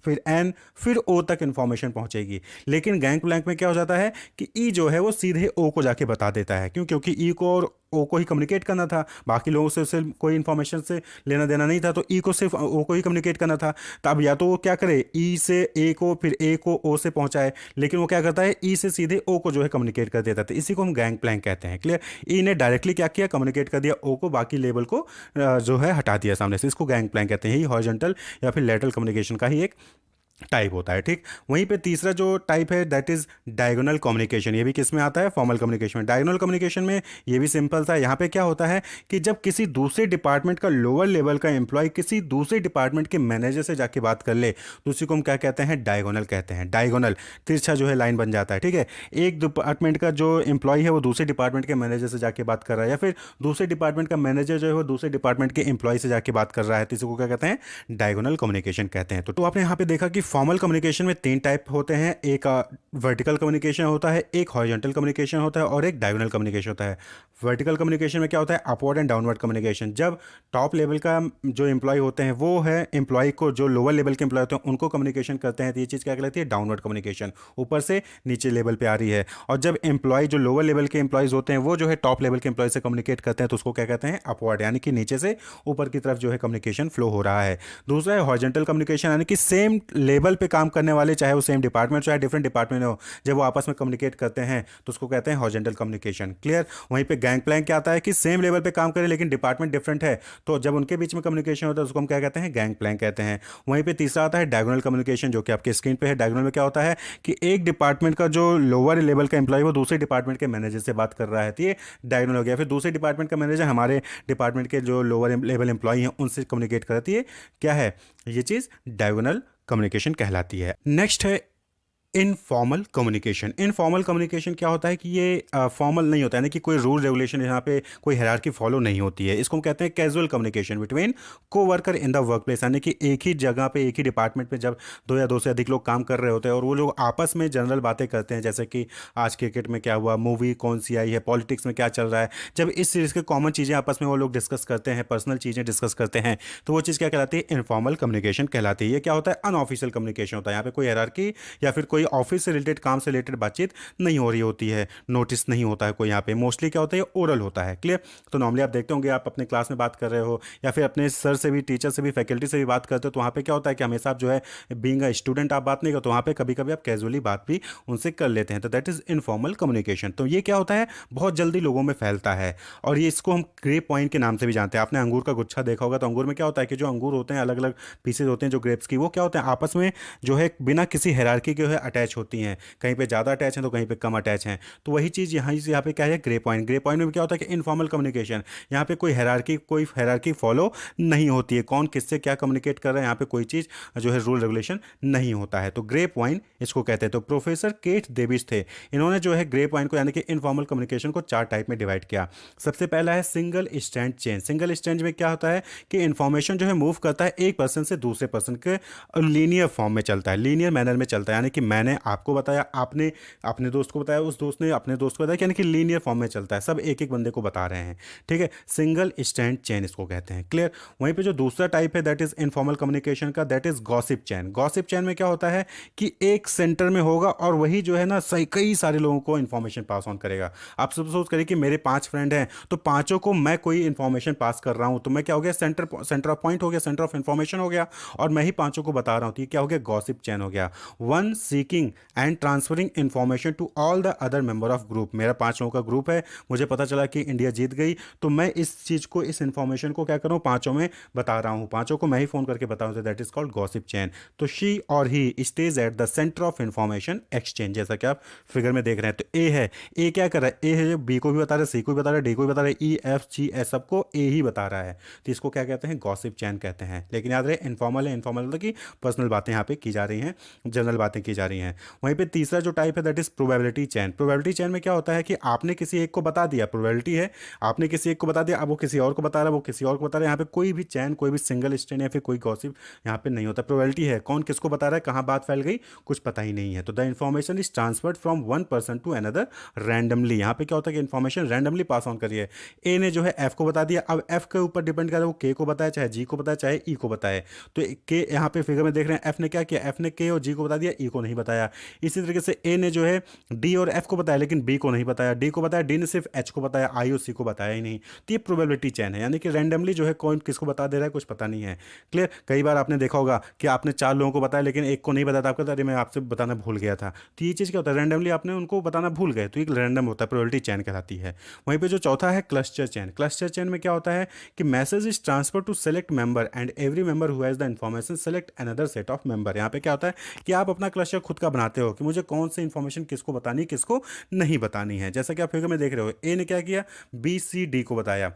फिर एन फिर ओ तक इंफॉर्मेशन पहुंचेगी। लेकिन गैंग प्लैंक में क्या हो जाता है कि ई जो है वो सीधे ओ को जाके बता देता है। क्यों? क्योंकि ई को और ओ को ही कम्युनिकेट करना था, बाकी लोगों से उसे कोई इन्फॉर्मेशन से लेना देना नहीं था, तो ई को सिर्फ ओ को ही कम्युनिकेट करना था। तो अब या तो वो क्या करे, ई से ए को, फिर ए को ओ से पहुंचाए, लेकिन वो क्या करता है, ई से सीधे ओ को जो है कम्युनिकेट कर देता था। इसी को हम गैंग प्लैंक कहते हैं। क्लियर। ई ने डायरेक्टली क्या किया, कम्युनिकेट कर दिया ओ को, बाकी लेवल को जो है हटा दिया सामने से। इसको गैंग प्लैंक कहते हैं। यही हॉरिजॉन्टल या फिर लैटरल कम्युनिकेशन का ही एक टाइप होता है, ठीक। वहीं पे तीसरा जो टाइप है दैट इज डायगोनल कम्युनिकेशन। ये भी किस में आता है? फॉर्मल कम्युनिकेशन में। डायगोनल कम्युनिकेशन में ये भी सिंपल था। यहाँ पे क्या होता है कि जब किसी दूसरे डिपार्टमेंट का लोअर लेवल का एम्प्लॉय किसी दूसरे डिपार्टमेंट के मैनेजर से जाके बात कर ले तो उसी को हम क्या कहते हैं? डायगोनल कहते हैं। डायगोनल तिरछा जो है लाइन बन जाता है, ठीक है। एक डिपार्टमेंट का जो एम्प्लॉय है वो दूसरे डिपार्टमेंट के मैनेजर से जाके बात कर रहा है, या फिर दूसरे डिपार्टमेंट का मैनेजर जो है वो दूसरे डिपार्टमेंट के एम्प्लॉय से जाके बात कर रहा है, तो इसी को क्या कहते हैं? डायगोनल कम्युनिकेशन कहते हैं। तो आपने यहाँ पे देखा कि फॉर्मल कम्युनिकेशन में तीन टाइप होते हैं। एक वर्टिकल कम्युनिकेशन होता है, एक हॉरिजॉन्टल कम्युनिकेशन होता है और एक डायगोनल कम्युनिकेशन होता है। वर्टिकल कम्युनिकेशन में क्या होता है? Upward and downward communication. जब टॉप लेवल का जो एम्प्लॉय होते हैं वो है एम्प्लॉय को जो लोअर लेवल के एम्प्लॉय होते हैं उनको कम्युनिकेशन करते हैं, तो ये चीज़ क्या कहलाती है? डाउनवर्ड कम्युनिकेशन, ऊपर से नीचे लेवल पे आ रही है। और जब एम्प्लॉय जो लोअर लेवल के एम्प्लॉयज़ होते हैं वो जो है टॉप लेवल के एम्प्लॉय से कम्युनिकेट करते हैं तो उसको क्या कहते हैं? अपवर्ड, यानी कि नीचे से ऊपर की तरफ जो है कम्युनिकेशन फ्लो हो रहा है। दूसरा है हॉरिजॉन्टल कम्युनिकेशन, यानी कि सेम लेवल पे काम करने वाले, चाहे वो सेम डिपार्टमेंट चाहे डिफरेंट डिपार्टमेंट हो, जब वो आपस में कम्युनिकेट करते हैं तो उसको कहते हैं हॉरिजॉन्टल कम्युनिकेशन। क्लियर? वहीं पे गैंग प्लैंक क्या आता है कि सेम लेवल पे काम करें लेकिन डिपार्टमेंट डिफरेंट है, तो जब उनके बीच में कम्युनिकेशन होता है उसको हम क्या कहते हैं? गैंग प्लैंक कहते हैं। वहीं पे तीसरा आता है डायगोनल कम्युनिकेशन, जो कि आपके स्क्रीन पे है। डायगोनल में क्या होता है कि एक डिपार्टमेंट का जो लोअर लेवल का एम्प्लॉय वो दूसरे डिपार्टमेंट के मैनेजर से बात कर रहा है, तो ये डायगोनल हो गया। फिर दूसरे डिपार्टमेंट का मैनेजर हमारे डिपार्टमेंट के जो लोअर लेवल एम्प्लॉय हैं उनसे कम्युनिकेट करती है, क्या है ये चीज़? डायगोनल कम्युनिकेशन कहलाती है। नेक्स्ट है इनफॉर्मल कम्युनिकेशन। इनफॉर्मल कम्युनिकेशन क्या होता है कि ये फॉर्मल नहीं होता है, यानी कि कोई रूल रेगुलेशन यहाँ पे कोई हायरार्की फॉलो नहीं होती है। इसको हम कहते हैं कैजुअल कम्युनिकेशन बिटवीन को worker in the work place, यानी कि एक ही जगह पे एक ही डिपार्टमेंट में जब दो या दो से अधिक लोग काम कर रहे होते हैं और वो लोग आपस में जनरल बातें करते हैं, जैसे कि आज क्रिकेट में क्या हुआ, मूवी कौन सी आई है, पॉलिटिक्स में क्या चल रहा है। जब इस सीरीज़ के कॉमन चीज़ें आपस में वो लोग डिस्कस करते हैं, पर्सनल चीज़ें डिस्कस करते हैं, तो वो चीज़ क्या कहलाती है? इनफॉर्मल कम्युनिकेशन कहलाती है। ये क्या होता है? अनऑफिशियल कम्युनिकेशन होता है। यहाँ पे कोई हायरार्की या फिर कोई ऑफिस से रिलेटेड काम से रिलेटेड बातचीत नहीं हो रही होती है, नोटिस नहीं होता है कोई यहाँ पे। मोस्टली क्या होता है? ओरल होता है। क्लियर? तो नॉर्मली आप देखते होंगे, आप अपने क्लास में बात कर रहे हो या फिर अपने सर से भी, टीचर से भी, फैकल्टी से भी बात करते हो, तो वहाँ पे क्या होता है कि हमेशा आप जो है बीइंग अ स्टूडेंट आप बात नहीं करते, तो वहाँ पे कभी कभी आप कैजुअली बात भी उनसे कर लेते हैं, तो दैट इज इनफॉर्मल कम्युनिकेशन। तो ये क्या होता है? बहुत जल्दी लोगों में फैलता है और ये इसको हम ग्रेप पॉइंट के नाम से भी जानते हैं। आपने अंगूर का गुच्छा देखा होगा, तो अंगूर में क्या होता है कि जो अंगूर होते हैं अलग अलग पीसेज होते हैं जो ग्रेप्स की, वो क्या होते हैं आपस में जो है बिना किसी हायरार्की के जो है अटैच होती हैं, कहीं पे ज़्यादा अटैच हैं तो कहीं पे कम अटैच हैं। तो वही चीज़ यहाँ पे क्या है? Grey point. ग्रे पॉइंट में क्या होता है कि इनफॉर्मल कम्युनिकेशन, यहाँ पे कोई हायरार्की फॉलो नहीं होती है, कौन किससे क्या कम्युनिकेट कर रहा है, यहाँ पे कोई चीज़ जो है रूल रेगुलेशन नहीं होता है, तो ग्रे पॉइंट इसको कहते हैं। तो प्रोफेसर केट डेविस थे, इन्होंने जो है ग्रे पॉइंट को यानी कि इनफॉर्मल कम्युनिकेशन को चार टाइप में डिवाइड किया। सबसे पहला है single stand chain. Single stand में क्या होता है कि इन्फॉर्मेशन जो है मूव करता है एक पर्सन से दूसरे पर्सन के लीनियर फॉर्म में चलता है, लीनियर मैनर में चलता है, यानी कि मैंने आपको बताया, आपने अपने दोस्त को बताया, उस दोस्त ने अपने दोस्त को बताया, यानी कि लीनियर फॉर्म में चलता है, सब एक एक बंदे को बता रहे हैं, ठीक है। सिंगल स्टैंड चेन इसको कहते हैं। क्लियर? वहीं पे जो दूसरा टाइप है दैट इज इनफॉर्मल कम्युनिकेशन का, that is gossip chain. Gossip chain में क्या होता है कि एक सेंटर में होगा और वही जो है ना सही कई सारे लोगों को इन्फॉर्मेशन पास ऑन करेगा। आप सपोज करिए कि मेरे 5 फ्रेंड हैं, तो पांचों को मैं कोई इन्फॉर्मेशन पास कर रहा हूं, तो मैं क्या हो गया? सेंटर ऑफ पॉइंट हो गया, सेंटर ऑफ इन्फॉर्मेशन हो गया, और मैं ही पांचों को बता रहा हूं, तो ये क्या हो गया? गॉसिप चैन हो गया। One seeking and transferring information to all the other member of group. मेरा 5 लोगों का ग्रुप है, मुझे पता चला कि इंडिया जीत गई, तो मैं इस चीज़ को, इस इन्फॉर्मेशन को क्या करूँ? पांचों में बता रहा हूँ, पांचों को मैं ही फोन करके बताऊँ, तो that is called gossip chain. तो शी और he stage at the centre of information exchange, जैसा कि आप फिगर में देख रहे हैं। तो ए है, ए क्या कर रहा है? ए है बी को भी बता रहा है, सी को भी बता रहा है, डी को भी बता रहा है, ई एफ जी एस सबको ए ही बता रहा है, तो इसको क्या कहते हैं? गॉसिप चैन कहते हैं। लेकिन याद रहे इनफॉर्मल है, इनफॉर्मल मतलब कि पर्सनल बातें यहाँ पे की जा रही हैं, जनरल बातें की जा रही हैं। वहीं पे तीसरा जो टाइप है that is probability chain. Probability chain में क्या होता है कि आपने किसी एक को बता दिया, प्रोबेबिलिटी है, आपने किसी एक को बता दिया, अब वो किसी और को बता रहा है, वो किसी और को बता रहा है, यहाँ पे कोई भी चैन, कोई भी सिंगल स्टैंड या फिर कोई गॉसिप यहाँ पे नहीं होता। प्रोबेबिलिटी है, कौन किसको बता रहा है, कहाँ बात फैल गई, कुछ पता ही नहीं है। तो the information is transferred from one person to another randomly. यहाँ पे क्या होता है कि इन्फॉर्मेशन रैंडमली पास ऑन करिए। ए ने जो है एफ को बता दिया, अब एफ के ऊपर डिपेंड कर रहा है वो के को बताए, चाहे जी को बताए, चाहे ई को बताए। तो के यहाँ पे फिगर में देख रहे हैं एफ ने क्या किया? एफ ने के और जी को बता दिया, ई को नहीं बताया। बताया। इसी तरीके से ए ने जो है डी और एफ को बताया लेकिन बी को नहीं बताया, डी को बताया, डी ने सिर्फ एच को बताया, आई और सी को बताया ही नहीं। तो ये प्रोबेबिलिटी चेन है, यानी कि रैंडमली जो है कौन किसको बता दे रहा है कुछ पता नहीं है। क्लियर। कई बार आपने देखा होगा कि आपने 4 लोगों को बताया लेकिन एक को नहीं बताया, आपका अरे मैं आपसे बताना भूल गया था। तो ये चीज़ क्या होता है, रैंडमली आपने उनको बताना भूल गए, तो एक रैंडम होता है, प्रोबेबिलिटी चेन कहलाती है। वहीं पे जो चौथा है क्लस्टर चेन। क्लस्टर चेन में क्या होता है कि message is transfer to select member and every member who has the information select another set of member. यहाँ पे क्या होता है कि आप अपना क्लस्टर खुद का बनाते हो कि मुझे कौन सी इन्फॉर्मेशन किसको बतानी किसको नहीं बतानी है। जैसा कि आप फिगर में देख रहे हो, ए ने क्या किया, बी सी डी को बताया,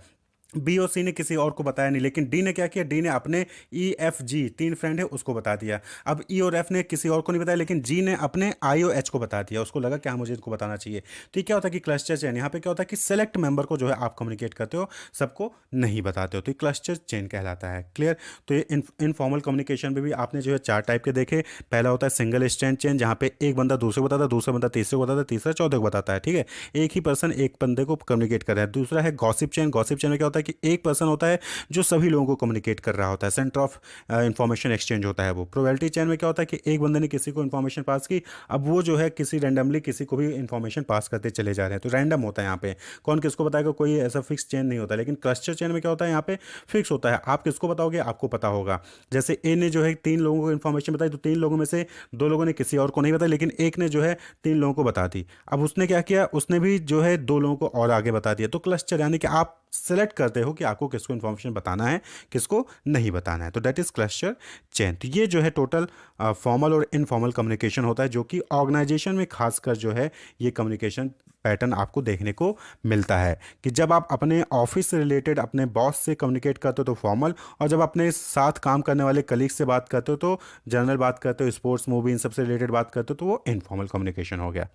बी और सी ने किसी और को बताया नहीं, लेकिन डी ने क्या किया, डी ने अपने ई एफ जी 3 फ्रेंड है उसको बता दिया। अब ई और एफ ने किसी और को नहीं बताया लेकिन जी ने अपने आई और एच को बता दिया, उसको लगा क्या मुझे इनको बताना चाहिए। तो ये क्या होता है कि क्लस्टर चेन, यहाँ पे क्या होता है कि सेलेक्ट मेंबर को जो है आप कम्युनिकेट करते हो, सबको नहीं बताते हो, तो ये क्लस्टर चेन कहलाता है। क्लियर। तो ये इनफॉर्मल कम्युनिकेशन में भी आपने जो है 4 टाइप के देखे। पहला होता है सिंगल स्टैंड चेन, जहाँ पे एक बंदा दूसरे को बताता है, दूसरा बंदा तीसरे को बताता है, तीसरा चौथे को बताता है। ठीक है, एक ही पर्सन एक बंदे को कम्युनिकेट कर रहा है। दूसरा है गॉसिप चेन। गॉसिप चेन में क्या होता है कि एक पर्सन होता है जो सभी लोगों को कम्युनिकेट कर रहा होता है, सेंटर ऑफ इंफॉर्मेशन एक्सचेंज होता है वो। प्रोबेबिलिटी चेन में क्या होता है कि एक बंदे ने किसी को इन्फॉर्मेशन पास की, अब वो जो है किसी रैंडमली किसी को भी इन्फॉर्मेशन पास करते चले जा रहे हैं, तो रैंडम होता है यहाँ पे, कौन किसको बताएगा कोई ऐसा फिक्स चेन नहीं होता। लेकिन क्लस्टर चेन में क्या होता है, यहाँ पे फिक्स होता है, आप किसको बताओगे आपको पता होगा। जैसे ए ने जो है 3 लोगों को इन्फॉर्मेशन बताई, तो 3 लोगों में से 2 लोगों ने किसी और को नहीं बताया लेकिन एक ने जो है 3 लोगों को बता दी। अब उसने क्या किया, उसने भी जो है 2 लोगों को और आगे बता दिया। तो क्लस्टर यानी कि आप सेलेक्ट करते हो कि आपको किसको इन्फॉर्मेशन बताना है किसको नहीं बताना है, तो दैट इज क्लस्टर चेन। तो ये जो है टोटल फॉर्मल और इनफॉर्मल कम्युनिकेशन होता है, जो कि ऑर्गेनाइजेशन में खासकर जो है ये कम्युनिकेशन पैटर्न आपको देखने को मिलता है कि जब आप अपने ऑफिस से रिलेटेड अपने बॉस से कम्युनिकेट करते हो तो फॉर्मल, और जब अपने साथ काम करने वाले कलीग से बात करते हो तो जनरल बात करते हो, स्पोर्ट्स मूवी इन सबसे रिलेटेड बात करते हो तो वो इनफॉर्मल कम्युनिकेशन हो गया।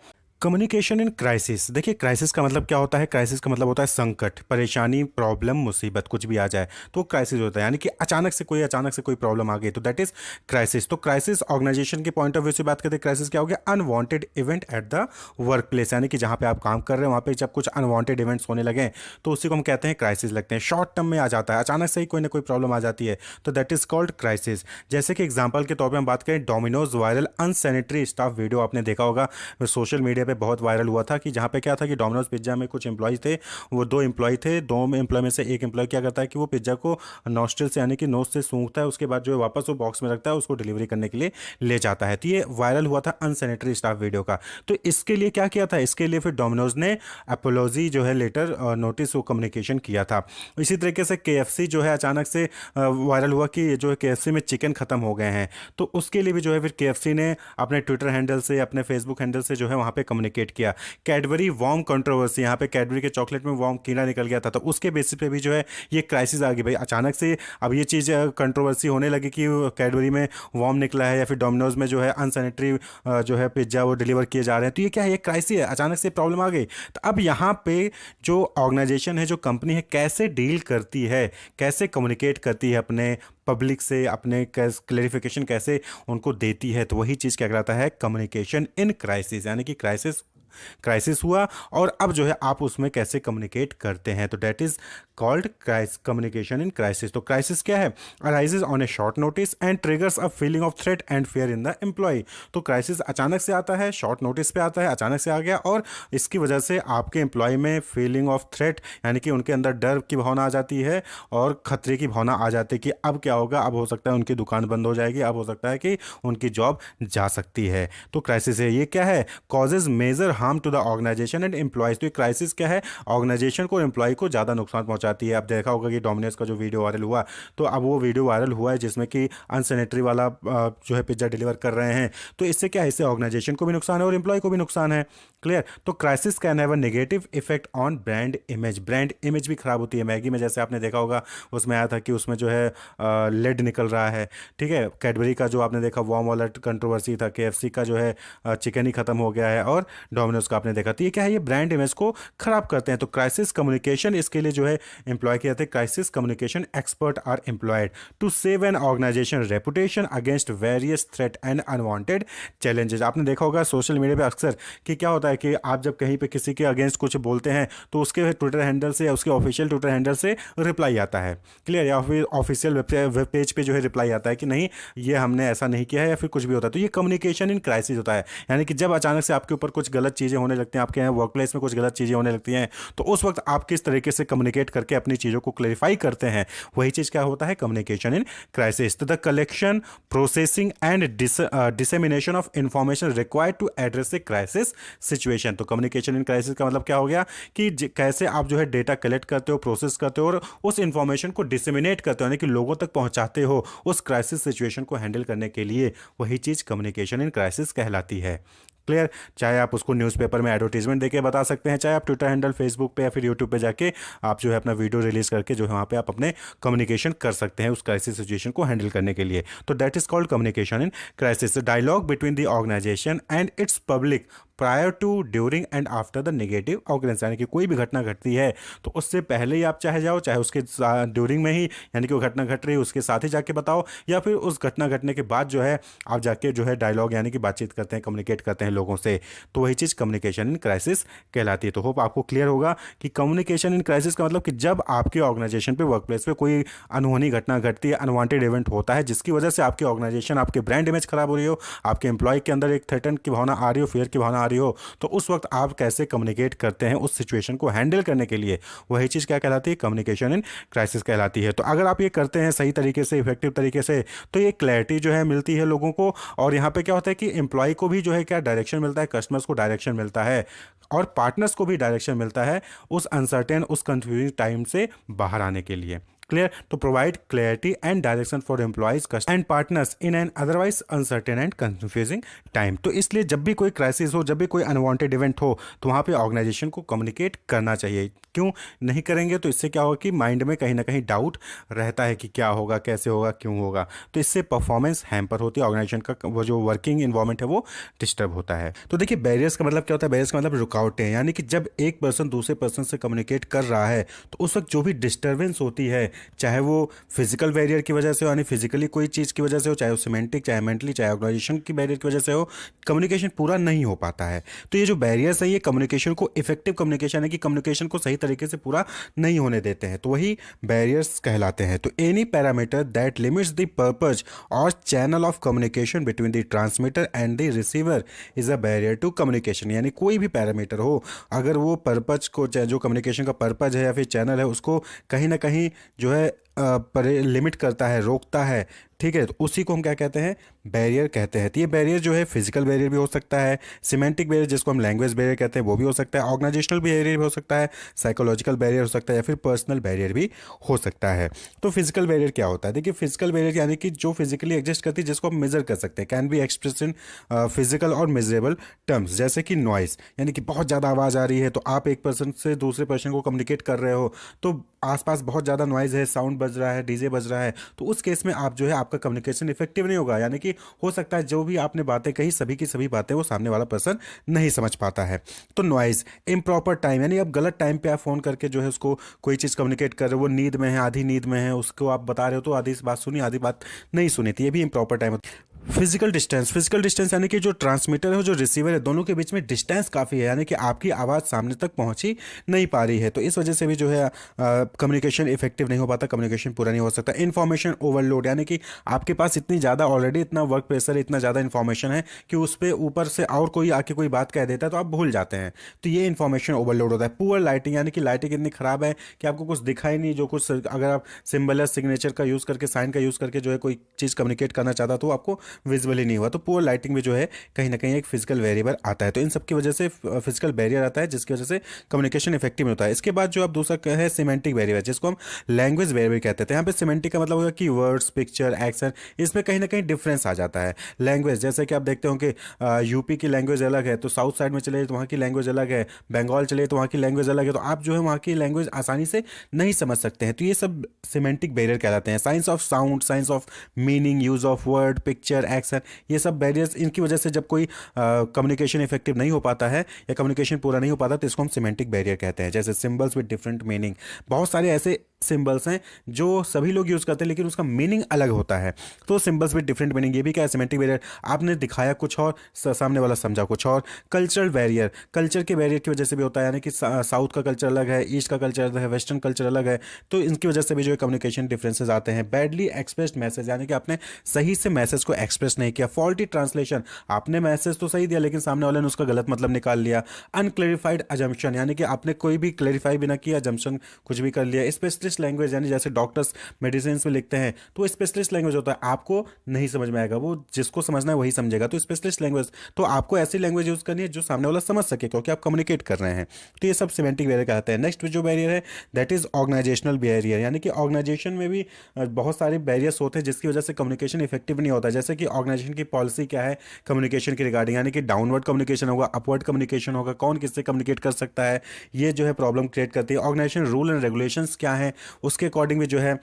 Communication in crisis. देखिए क्राइसिस का मतलब क्या होता है, क्राइसिस का मतलब होता है संकट, परेशानी, प्रॉब्लम, मुसीबत, कुछ भी आ जाए तो क्राइसिस होता है, यानी कि अचानक से कोई प्रॉब्लम आ गई तो दैट इज क्राइसिस। तो क्राइसिस ऑर्गेनाइजेशन के पॉइंट ऑफ व्यू से बात करते हैं, क्राइसिस क्या हो गया, unwanted event at the work place, यानी कि जहाँ पे आप काम कर रहे हैं वहाँ पे जब कुछ अनवांटेड इवेंट्स होने लगे तो उसी को हम कहते हैं क्राइसिस लगते हैं। शॉर्ट टर्म में आ जाता है, अचानक से ही कोई ना कोई प्रॉब्लम आ जाती है, तो दैट इज कॉल्ड क्राइसिस। जैसे कि एग्जाम्पल के तौर पर हम बात करें, Domino's viral unsanitary staff video आपने देखा होगा, सोशल मीडिया पे बहुत वायरल हुआ था कि जहाँ पे क्या था कि डोमिनोज पिज्जा में कुछ एम्प्लॉयज थे, वो 2 एम्प्लॉय थे, 2 एम्प्लॉय में से एक एम्प्लॉय क्या करता है कि वो पिज्जा को नॉस्ट्रिल से यानी कि नोज से सूंघता है, उसके बाद जो है वापस वो बॉक्स में रखता है, उसको डिलीवरी करने के लिए ले जाता है। तो ये वायरल हुआ था अनसैनिटरी स्टाफ वीडियो का। तो इसके लिए क्या किया था, इसके लिए फिर डोमिनोज ने अपोलॉजी जो है लेटर नोटिस वो कम्युनिकेशन किया था। इसी तरीके से KFC जो है अचानक से वायरल हुआ कि जो है KFC में चिकन खत्म हो गए हैं, तो उसके लिए भी जो है फिर KFC ने अपने ट्विटर हैंडल से अपने फेसबुक हैंडल से जो है वहाँ पे कम्युनिकेट किया। कैडबरी वॉर्म कंट्रोवर्सी, यहाँ पे कैडबरी के चॉकलेट में वॉर्म कीड़ा निकल गया था, तो उसके बेसिस पे भी जो है ये क्राइसिस आ गई भाई अचानक से। अब ये चीज़ कंट्रोवर्सी होने लगी कि कैडबरी में वॉर्म निकला है या फिर डोमिनोज में जो है अनसैनिटरी जो है पिज्ज़ा वो डिलीवर किए जा रहे हैं, तो ये क्या है, ये क्राइसिस है, अचानक से प्रॉब्लम आ गई। तो अब यहाँ पे जो ऑर्गेनाइजेशन है, जो कंपनी है, कैसे डील करती है, कैसे कम्युनिकेट करती है अपने पब्लिक से, अपने क्लैरिफिकेशन कैसे उनको देती है, तो वही चीज़ क्या कहलाता है, कम्युनिकेशन इन क्राइसिस, यानी कि क्राइसिस हुआ और अब जो है आप उसमें कैसे कम्युनिकेट करते हैं, तो that is called communication in crisis. तो क्राइसिस क्या है, arises on a short notice and triggers a feeling of threat and fear in the employee. तो क्राइसिस अचानक से आता है, शॉर्ट नोटिस पे आता है, अचानक से आ गया और इसकी वजह से आपके एम्प्लॉय में फीलिंग ऑफ थ्रेट यानी कि उनके अंदर डर की भावना आ जाती है और खतरे की भावना आ जाती है कि अब क्या होगा, अब हो सकता है उनकी दुकान बंद हो जाएगी, अब हो सकता है कि उनकी जॉब जा सकती है। तो क्राइसिस है, ये क्या है, causes major harm to the organisation and employees. तो ये क्राइसिस क्या है, ऑर्गेनाइजेशन को और एम्प्लॉय को ज़्यादा नुकसान पहुंचाती है। अब देखा होगा कि डोमिनोज का जो वीडियो वायरल हुआ, तो अब वो वीडियो वायरल हुआ है जिसमें कि अनसैनिटरी वाला जो है पिज्ज़ा डिलीवर कर रहे हैं, तो इससे क्या है, इससे ऑर्गेनाइजेशन को भी नुकसान है और एम्प्लॉय को भी नुकसान है। क्लियर। तो crisis can have a negative effect on brand image, brand image भी खराब होती है। मैगी में जैसे आपने देखा होगा उसमें आया था कि उसमें जो है लेड निकल रहा है, ठीक है। कैडबरी का जो आपने देखा वॉर्म वाला कंट्रोवर्सी था, KFC का जो है चिकन ही खत्म हो गया है और डोमिनोज फिनोमिना उसका आपने देखा। तो ये क्या है, ये ब्रांड इमेज को खराब करते हैं। तो क्राइसिस कम्युनिकेशन इसके लिए जो है एम्प्लॉय किए जाते हैं। Crisis communication expert are employed to save an organisation reputation against various threat and unwanted challenges. आपने देखा होगा सोशल मीडिया पे अक्सर कि क्या होता है कि आप जब कहीं पे किसी के अगेंस्ट कुछ बोलते हैं तो उसके ट्विटर हैंडल से या उसके ऑफिशियल ट्विटर हैंडल से रिप्लाई आता है, क्लियर, या फिर ऑफिशियल वेब पेज पे जो है रिप्लाई आता है कि नहीं ये हमने ऐसा नहीं किया है, या फिर कुछ भी होता है। तो ये कम्युनिकेशन इन क्राइसिस होता है, यानी कि जब अचानक से आपके ऊपर कुछ गलत चीज़ें होने लगती हैं, आपके यहाँ वर्क प्लेस में कुछ गलत चीज़ें होने लगती हैं, तो उस वक्त आप किस तरीके से कम्युनिकेट करके अपनी चीज़ों को क्लेरिफाई करते हैं, वही चीज़ क्या होता है, कम्युनिकेशन इन क्राइसिस। तो the collection, processing and dissemination of information required to address a crisis situation. तो कम्युनिकेशन इन क्राइसिस का मतलब क्या हो गया कि कैसे आप जो है डेटा कलेक्ट करते हो, प्रोसेस करते हो और उस इंफॉर्मेशन को डिसेमिनेट करते हो, यानी कि लोगों तक पहुंचाते हो उस क्राइसिस सिचुएशन को हैंडल करने के लिए, वही चीज़ कम्युनिकेशन इन क्राइसिस कहलाती है। क्लियर। चाहे आप उसको न्यूज़पेपर में एडवर्टीजमेंट देके बता सकते हैं, चाहे आप ट्विटर हैंडल, फेसबुक पे या फिर यूट्यूब पे जाके आप जो है अपना वीडियो रिलीज करके जो है वहाँ पे आप अपने कम्युनिकेशन कर सकते हैं उस क्राइसिस सिचुएशन को हैंडल करने के लिए। तो that is called communication in crisis, dialogue between the organisation and its public prior to, during and after the negative occurrence. यानी कि कोई भी घटना घटती है तो उससे पहले ही आप चाहे जाओ, चाहे उसके ड्यूरिंग में ही, यानी कि वो घटना घट रही है उसके साथ ही जाके बताओ, या फिर उस घटना घटने के बाद जो है आप जाके जो है डायलॉग यानी कि बातचीत करते हैं, कम्युनिकेट करते हैं लोगों से। तो वही चीज़ कम्युनिकेशन इन क्राइसिस कहलाती है। तो होप आपको क्लियर होगा कि कम्युनिकेशन इन क्राइसिस का मतलब कि जब आपके ऑर्गेनाइजेशन पे, वर्क प्लेस पे कोई अनहोनी घटना घटती है, अनवांटेड इवेंट होता है जिसकी वजह से आपकी ऑर्गेनाइजेशन, आपके ब्रांड इमेज खराब हो रही हो, आपके एम्प्लॉय के अंदर एक थ्रेटन की भावना आ रही हो, फियर की भावना आ रही हो, तो उस वक्त आप कैसे कम्युनिकेट करते हैं उस सिचुएशन को हैंडल करने के लिए, वही चीज़ क्या कहलाती है, कम्युनिकेशन इन क्राइसिस कहलाती है। तो अगर आप ये करते हैं सही तरीके से, इफेक्टिव तरीके से, तो ये क्लैरिटी जो है मिलती है लोगों को, और यहाँ पे क्या होता है कि एम्प्लॉय को भी जो है क्या डायरेक्शन मिलता है, कस्टमर्स को डायरेक्शन मिलता है, और पार्टनर्स को भी डायरेक्शन मिलता है उस अनसर्टेन, उस कंफ्यूजिंग टाइम से बाहर आने के लिए। क्लियर। तो provide clarity and direction for employees and partners in an otherwise uncertain and confusing time. तो इसलिए जब भी कोई क्राइसिस हो, जब भी कोई अनवांटेड इवेंट हो, तो वहाँ पे ऑर्गेनाइजेशन को कम्युनिकेट करना चाहिए। क्यों नहीं करेंगे तो इससे क्या होगा कि माइंड में कहीं ना कहीं डाउट रहता है कि क्या होगा, कैसे होगा, क्यों होगा, तो इससे परफॉर्मेंस हैम्पर होती है, ऑर्गेनाइजेशन का वो जो वर्किंग इन्वायरमेंट है वो डिस्टर्ब होता है। तो देखिए बैरियर्स का मतलब क्या होता है, बैरियर्स का मतलब रुकावटें, यानी कि जब एक पर्सन दूसरे पर्सन से कम्युनिकेट कर रहा है तो उस वक्त जो भी डिस्टर्बेंस होती है, चाहे वो फिजिकल बैरियर की वजह से हो, यानी फिजिकली कोई चीज़ की वजह से हो, चाहे वो सिमेंटिक, चाहे मेंटली, चाहे ऑर्गेनाइजेशन की बैरियर की वजह से हो, कम्युनिकेशन पूरा नहीं हो पाता है। तो ये जो बैरियर्स है ये कम्युनिकेशन को, इफेक्टिव कम्युनिकेशन है कि कम्युनिकेशन को सही तरीके से पूरा नहीं होने देते हैं, तो वही बैरियर्स कहलाते हैं। तो any parameter that limits the purpose और channel of communication between the transmitter and the receiver is a barrier to communication. यानी कोई भी पैरामीटर हो, अगर वो पर्पज को, जो कम्युनिकेशन का पर्पज है या फिर चैनल है, उसको कहीं ना कहीं जो है पर लिमिट करता है, रोकता है, ठीक है, तो उसी को हम क्या कहते हैं, बैरियर कहते हैं। तो ये बैरियर जो है फिजिकल बैरियर भी हो सकता है, सिमेंटिक बैरियर जिसको हम लैंग्वेज बैरियर कहते हैं वो भी हो सकता है, ऑर्गेनाइजेशनल बैरियर भी हो सकता है, साइकोलॉजिकल बैरियर हो सकता है, या फिर पर्सनल बैरियर भी हो सकता है। तो फिजिकल बैरियर क्या होता है, देखिए फिजिकल बैरियर यानी कि जो फिजिकली एग्जिस्ट करती है, जिसको हम मेजर कर सकते हैं, can be express in physical और मेजरेबल टर्म्स, जैसे कि नॉइस, यानी कि बहुत ज़्यादा आवाज़ आ रही है, तो आप एक पर्सन से दूसरे पर्सन को कम्युनिकेट कर रहे हो, तो आसपास बहुत ज़्यादा नॉइज़ है, साउंड बज रहा है, डीजे बज रहा है, तो उस केस में आप जो है आपका कम्युनिकेशन इफेक्टिव नहीं होगा, यानी कि हो सकता है जो भी आपने बातें कही, सभी की सभी बातें वो सामने वाला पर्सन नहीं समझ पाता है। तो नॉइज़, इम्प्रॉपर टाइम, यानी अब गलत टाइम पे आप फ़ोन करके जो है उसको कोई चीज़ कम्युनिकेट कर रहे हो, वो नींद में है, आधी नींद में है, उसको आप बता रहे हो तो आधी बात सुनी, आधी बात नहीं सुनी थी, ये भी इम्प्रॉपर टाइम होता है। फिजिकल डिस्टेंस, फिजिकल डिस्टेंस यानी कि जो ट्रांसमीटर है और जो रिसीवर है, दोनों के बीच में डिस्टेंस काफ़ी है, यानी कि आपकी आवाज़ सामने तक पहुंची नहीं पा रही है, तो इस वजह से भी जो है कम्युनिकेशन इफेक्टिव नहीं हो पाता, कम्युनिकेशन पूरा नहीं हो सकता। इन्फॉर्मेशन ओवरलोड, यानी कि आपके पास इतनी ज़्यादा ऑलरेडी इतना वर्क प्रेशर है, इतना ज़्यादा इन्फॉर्मेशन है कि उस पर ऊपर से और कोई आके कोई बात कह देता है तो आप भूल जाते हैं, तो ये इन्फॉर्मेशन ओवरलोड होता है। पुअर लाइटिंग, यानी कि लाइटिंग इतनी ख़राब है कि आपको कुछ दिखाई नहीं, जो कुछ अगर आप सिंबल या सिग्नेचर का यूज़ करके, साइन का यूज़ करके जो है कोई चीज़ कम्युनिकेट करना चाहता तो आपको विजुअली नहीं हुआ, तो पुअर लाइटिंग में जो है कहीं ना कहीं एक फिजिकल वेरिएबल आता है, तो इन सब की वजह से फिजिकल बैरियर आता है, जिसकी वजह से कम्युनिकेशन इफेक्टिव होता है। इसके बाद जो अब दूसरा है सिमेंटिक बैरियर, जिसको हम लैंग्वेज बैरियर कहते हैं। यहाँ पे सिमेंटिक का मतलब होगा कि वर्ड्स, पिक्चर, एक्शन, इसमें कहीं ना कहीं डिफरेंस आ जाता है। लैंग्वेज, जैसे कि आप देखते हो कि यूपी की लैंग्वेज अलग है, तो साउथ साइड में चले तो वहाँ की लैंग्वेज अलग है, बंगाल चले तो वहाँ की लैंग्वेज अलग है, तो आप जो है वहाँ की लैंग्वेज आसानी से नहीं समझ सकते हैं, तो ये सब सिमेंटिक बैरियर कहलाते हैं। Science of sound, science of meaning, use of word, picture, gesture, action, ये सब बैरियर्स, इनकी वजह से जब कोई कम्युनिकेशन इफेक्टिव नहीं हो पाता है या कम्युनिकेशन पूरा नहीं हो पाता तो इसको हम सिमेंटिक बैरियर कहते हैं। जैसे सिंबल्स विद डिफरेंट मीनिंग, बहुत सारे ऐसे सिंबल्स हैं जो सभी लोग यूज़ करते हैं लेकिन उसका मीनिंग अलग होता है। तो सिंबल्स विद डिफरेंट मीनिंग, ये भी क्या है, सिमेंटिक बैरियर। आपने दिखाया कुछ और, सामने वाला समझा कुछ और। कल्चरल बैरियर, कल्चर के बैरियर की वजह से भी होता है, यानी कि साउथ का कल्चर अलग है, ईस्ट का कल्चर अलग है, वेस्टर्न कल्चर अलग है, तो इनकी वजह से भी जो है कम्युनिकेशन डिफरेंसेस आते हैं। बैडली एक्सप्रेस्ड मैसेज, यानी कि आपने सही से मैसेज को एक्सप्रेस नहीं किया। फॉल्टी ट्रांसलेशन, आपने मैसेज तो सही दिया लेकिन सामने वाले ने उसका गलत मतलब निकाल लिया। अनक्लेरिफाइड अजम्पशन, यानी कि आपने कोई भी क्लेरिफाई भी ना किया, अजम्पशन कुछ भी कर लिया। स्पेशलिस्ट लैंग्वेज, यानी जैसे डॉक्टर्स मेडिसिन में लिखते हैं तो स्पेशलिस्ट लैंग्वेज होता है, आपको नहीं समझ में आएगा, वो जिसको समझना है वही समझेगा। तो स्पेशलिस्ट लैंग्वेज, तो आपको ऐसी लैंग्वेज यूज करनी है जो सामने वाला समझ सके, क्योंकि आप कम्युनिकेट कर रहे हैं। तो ये सब सिमेंटिक बैरियर कहते हैं। नेक्स्ट जो बैरियर है दैट इज ऑर्गेनाइजेशनल बैरियर, यानी कि ऑर्गेनाइजेशन में भी बहुत सारे बैरियर्स होते हैं जिसकी वजह से कम्युनिकेशन इफेक्टिव नहीं होता। जैसे कि ऑर्गेनाइजेशन की पॉलिसी क्या है कम्युनिकेशन के रिगार्डिंग, यानी कि डाउनवर्ड कम्युनिकेशन होगा, अपवर्ड कम्युनिकेशन होगा, कौन किससे कम्युनिकेट कर सकता है, ये जो है प्रॉब्लम क्रिएट करती है। ऑर्गेनाइजेशन रूल एंड रेगुलेशंस क्या है, उसके अकॉर्डिंग भी जो है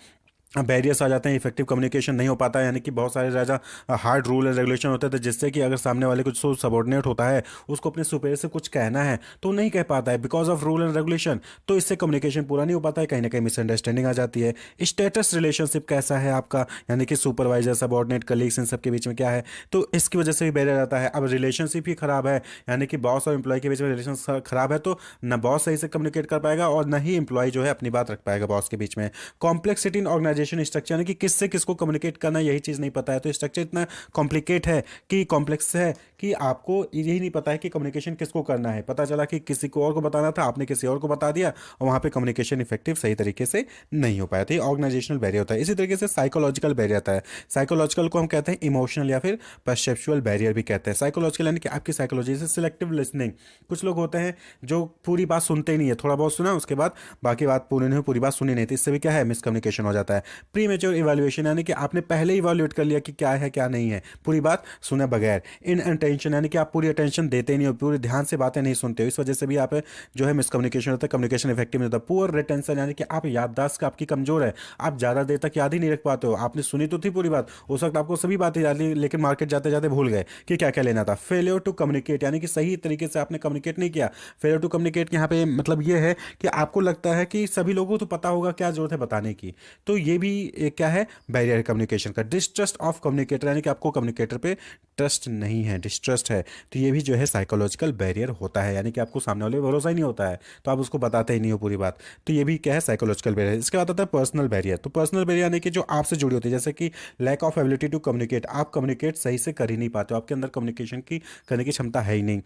बैरियर्स आ जाते हैं, इफेक्टिव कम्युनिकेशन नहीं हो पाता है। यानी कि बहुत सारे राजा हार्ड रूल एंड रेगुलेशन होते थे जिससे कि अगर सामने वाले कुछ सबॉर्डिनेट होता है, उसको अपने सुपेरियर से कुछ कहना है तो नहीं कह पाता है because of rule and regulation, तो इससे कम्युनिकेशन पूरा नहीं हो पाता है, कहीं ना कहीं मिसअंडरस्टैंडिंग आ जाती है। स्टेटस रिलेशनशिप कैसा है आपका, यानी कि सुपरवाइजर, सबॉर्डिनेट, कलीग्स, इन सब के बीच में क्या है, तो इसकी वजह से भी बैरियर आता है। अब रिलेशनशिप ही खराब है, यानी कि बॉस और एम्प्लॉय के बीच में रिलेशन खराब है, तो न बॉस सही से कम्युनिकेट कर पाएगा और न ही एम्प्लॉय जो है अपनी बात रख पाएगा बॉस के बीच में। कॉम्प्लेक्सिटी इन ऑर्गेनाइजेशन स्ट्रक्चर, यानी कि किससे किसको कम्युनिकेट करना है यही चीज़ नहीं पता है, तो स्ट्रक्चर इतना कॉम्प्लिकेट है कि कॉम्प्लेक्स है कि आपको यही नहीं पता है कि कम्युनिकेशन किसको करना है। पता चला कि किसी को और को बताना था, आपने किसी और को बता दिया और वहाँ पे कम्युनिकेशन इफेक्टिव सही तरीके से नहीं हो पाया। तो ये ऑर्गेनाइजेशनल बैरियर होता है। इसी तरीके से साइकोलॉजिकल बैरियर आता है। साइकोलॉजिकल को हम कहते हैं इमोशनल या फिर परसेप्चुअल बैरियर भी कहते हैं। साइकोलॉजिकल यानी कि आपकी साइकोलॉजी से सिलेक्टिव लिसनिंग, कुछ लोग होते हैं जो पूरी बात सुनते ही नहीं है, थोड़ा बहुत सुना उसके बाद बाकी बात पूरी नहीं, पूरी बात सुनी नहीं थी, इससे भी क्या है मिसकम्युनिकेशन हो जाता है। प्री मेच्योर इवैल्यूएशन, यानी कि आपने पहले ही इवैल्यूएट कर लिया कि क्या है क्या नहीं है, पूरी बात सुने बगैर। इन अटेंशन, यानी कि आप पूरी अटेंशन देते ही नहीं हो, पूरे ध्यान से बातें नहीं सुनते हो, इस वजह से भी आप जो है मिसकम्युनिकेशन होता है, कम्युनिकेशन इफेक्टिव नहीं होता। पुअर रिटेंशन, यानी कि आप याददाश्त आपकी कमजोर है, आप ज़्यादा देर तक याद ही नहीं रख पाते हो। आपने सुनी तो थी पूरी बात, उस वक्त आपको सभी बातें याद थी लेकिन मार्केट जाते जाते भूल गए कि क्या क्या लेना था। फेलियर टू कम्युनिकेट, यानी कि सही तरीके से आपने कम्युनिकेट नहीं किया। फेलियर टू कम्युनिकेट यहाँ पे मतलब ये है कि आपको लगता है कि सभी लोगों को तो पता होगा, क्या जरूरत है बताने की, तो ये भी एक क्या है बैरियर है कम्युनिकेशन का। डिस्ट्रस्ट ऑफ कम्युनिकेटर, यानी कि आपको कम्युनिकेटर पे ट्रस्ट नहीं है, डिस्ट्रस्ट है, तो ये भी जो है साइकोलॉजिकल बैरियर होता है, यानी कि आपको सामने वाले भरोसा ही नहीं होता है तो आप उसको बताते ही नहीं हो पूरी बात, तो ये भी क्या है साइकोलॉजिकल बैरियर। इसके बाद आता है पर्सनल बैरियर। तो पर्सनल बैरियर यानी कि जो आपसे जुड़ी होती है, जैसे कि lack of ability to communicate, आप कम्युनिकेट सही से कर ही नहीं पाते हो, आपके अंदर कम्युनिकेशन की करने की क्षमता है ही नहीं।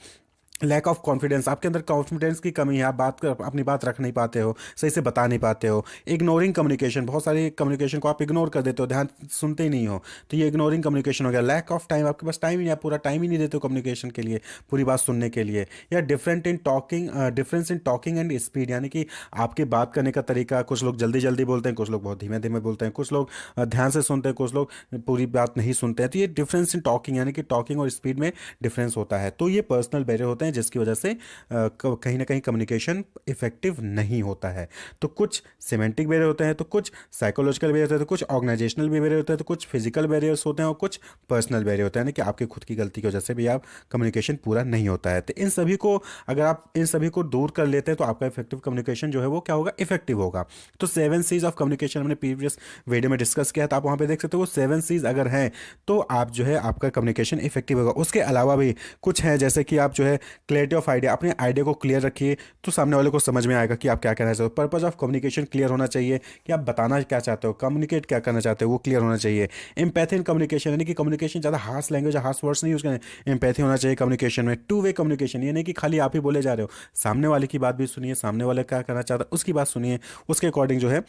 लैक ऑफ कॉन्फिडेंस, आपके अंदर कॉन्फिडेंस की कमी है, आप अपनी बात रख नहीं पाते हो, सही से बता नहीं पाते हो। इग्नोरिंग कम्युनिकेशन, बहुत सारी कम्युनिकेशन को आप इग्नोर कर देते हो, ध्यान सुनते ही नहीं हो, तो ये इग्नोरिंग कम्युनिकेशन हो गया। लैक ऑफ टाइम, आपके पास टाइम ही नहीं, आप पूरा टाइम ही नहीं देते हो कम्युनिकेशन के लिए, पूरी बात सुनने के लिए। या difference in talking and speed, यानी कि आपके बात करने का तरीका, कुछ लोग जल्दी जल्दी बोलते हैं, कुछ लोग बहुत धीमे धीमे बोलते हैं, कुछ लोग ध्यान से सुनते हैं, कुछ लोग पूरी बात नहीं सुनते हैं। तो ये डिफरेंस इन टॉकिंग, यानी कि टॉकिंग और स्पीड में डिफरेंस होता है, तो ये पर्सनल बैरियर होते हैं जिसकी वजह से कहीं ना कहीं कम्युनिकेशन इफेक्टिव नहीं होता है। तो कुछ सिमेंटिक बैरियर होते हैं, तो कुछ साइकोलॉजिकल बैरियर होते हैं, तो कुछ ऑर्गेनाइजेशनल बैरियर होते हैं, तो कुछ फिजिकल बैरियर्स होते हैं और कुछ पर्सनल बैरियर होते हैं, यानी कि आपके खुद की गलती की वजह से भी आप कम्युनिकेशन पूरा नहीं होता है। तो इन सभी को अगर आप इन सभी को दूर कर लेते हैं तो आपका इफेक्टिव कम्युनिकेशन जो है वो क्या होगा, इफेक्टिव होगा। तो 7 C's ऑफ कम्युनिकेशन हमने प्रीवियस वीडियो में डिस्कस किया था, आप वहाँ पे देख सकते हो। वो 7 C's अगर हैं तो आप जो है आपका कम्युनिकेशन इफेक्टिव होगा। उसके अलावा भी कुछ है, जैसे कि आप जो है क्लैरिटी ऑफ आइडिया, अपने आइडिया को क्लियर रखिए तो सामने वाले को समझ में आएगा कि आप क्या कहना चाहते हो। पर्पज ऑफ कम्युनिकेशन क्लियर होना चाहिए कि आप बताना क्या चाहते हो, कम्युनिकेट क्या करना चाहते हो, वो क्लियर होना चाहिए। एम्पैथी इन कम्युनिकेशन, यानी कि कम्युनिकेशन ज़्यादा हार्श लैंग्वेज या हार्श वर्ड्स नहीं यूज़ करें, एम्पैथी होना चाहिए कम्युनिकेशन में। टू वे कम्युनिकेशन, ये नहीं कि खाली आप ही बोले जा रहे हो, सामने वाले की बात भी सुनिए, सामने वाले क्या करना चाहता है उसकी बात सुनिए, उसके अकॉर्डिंग जो है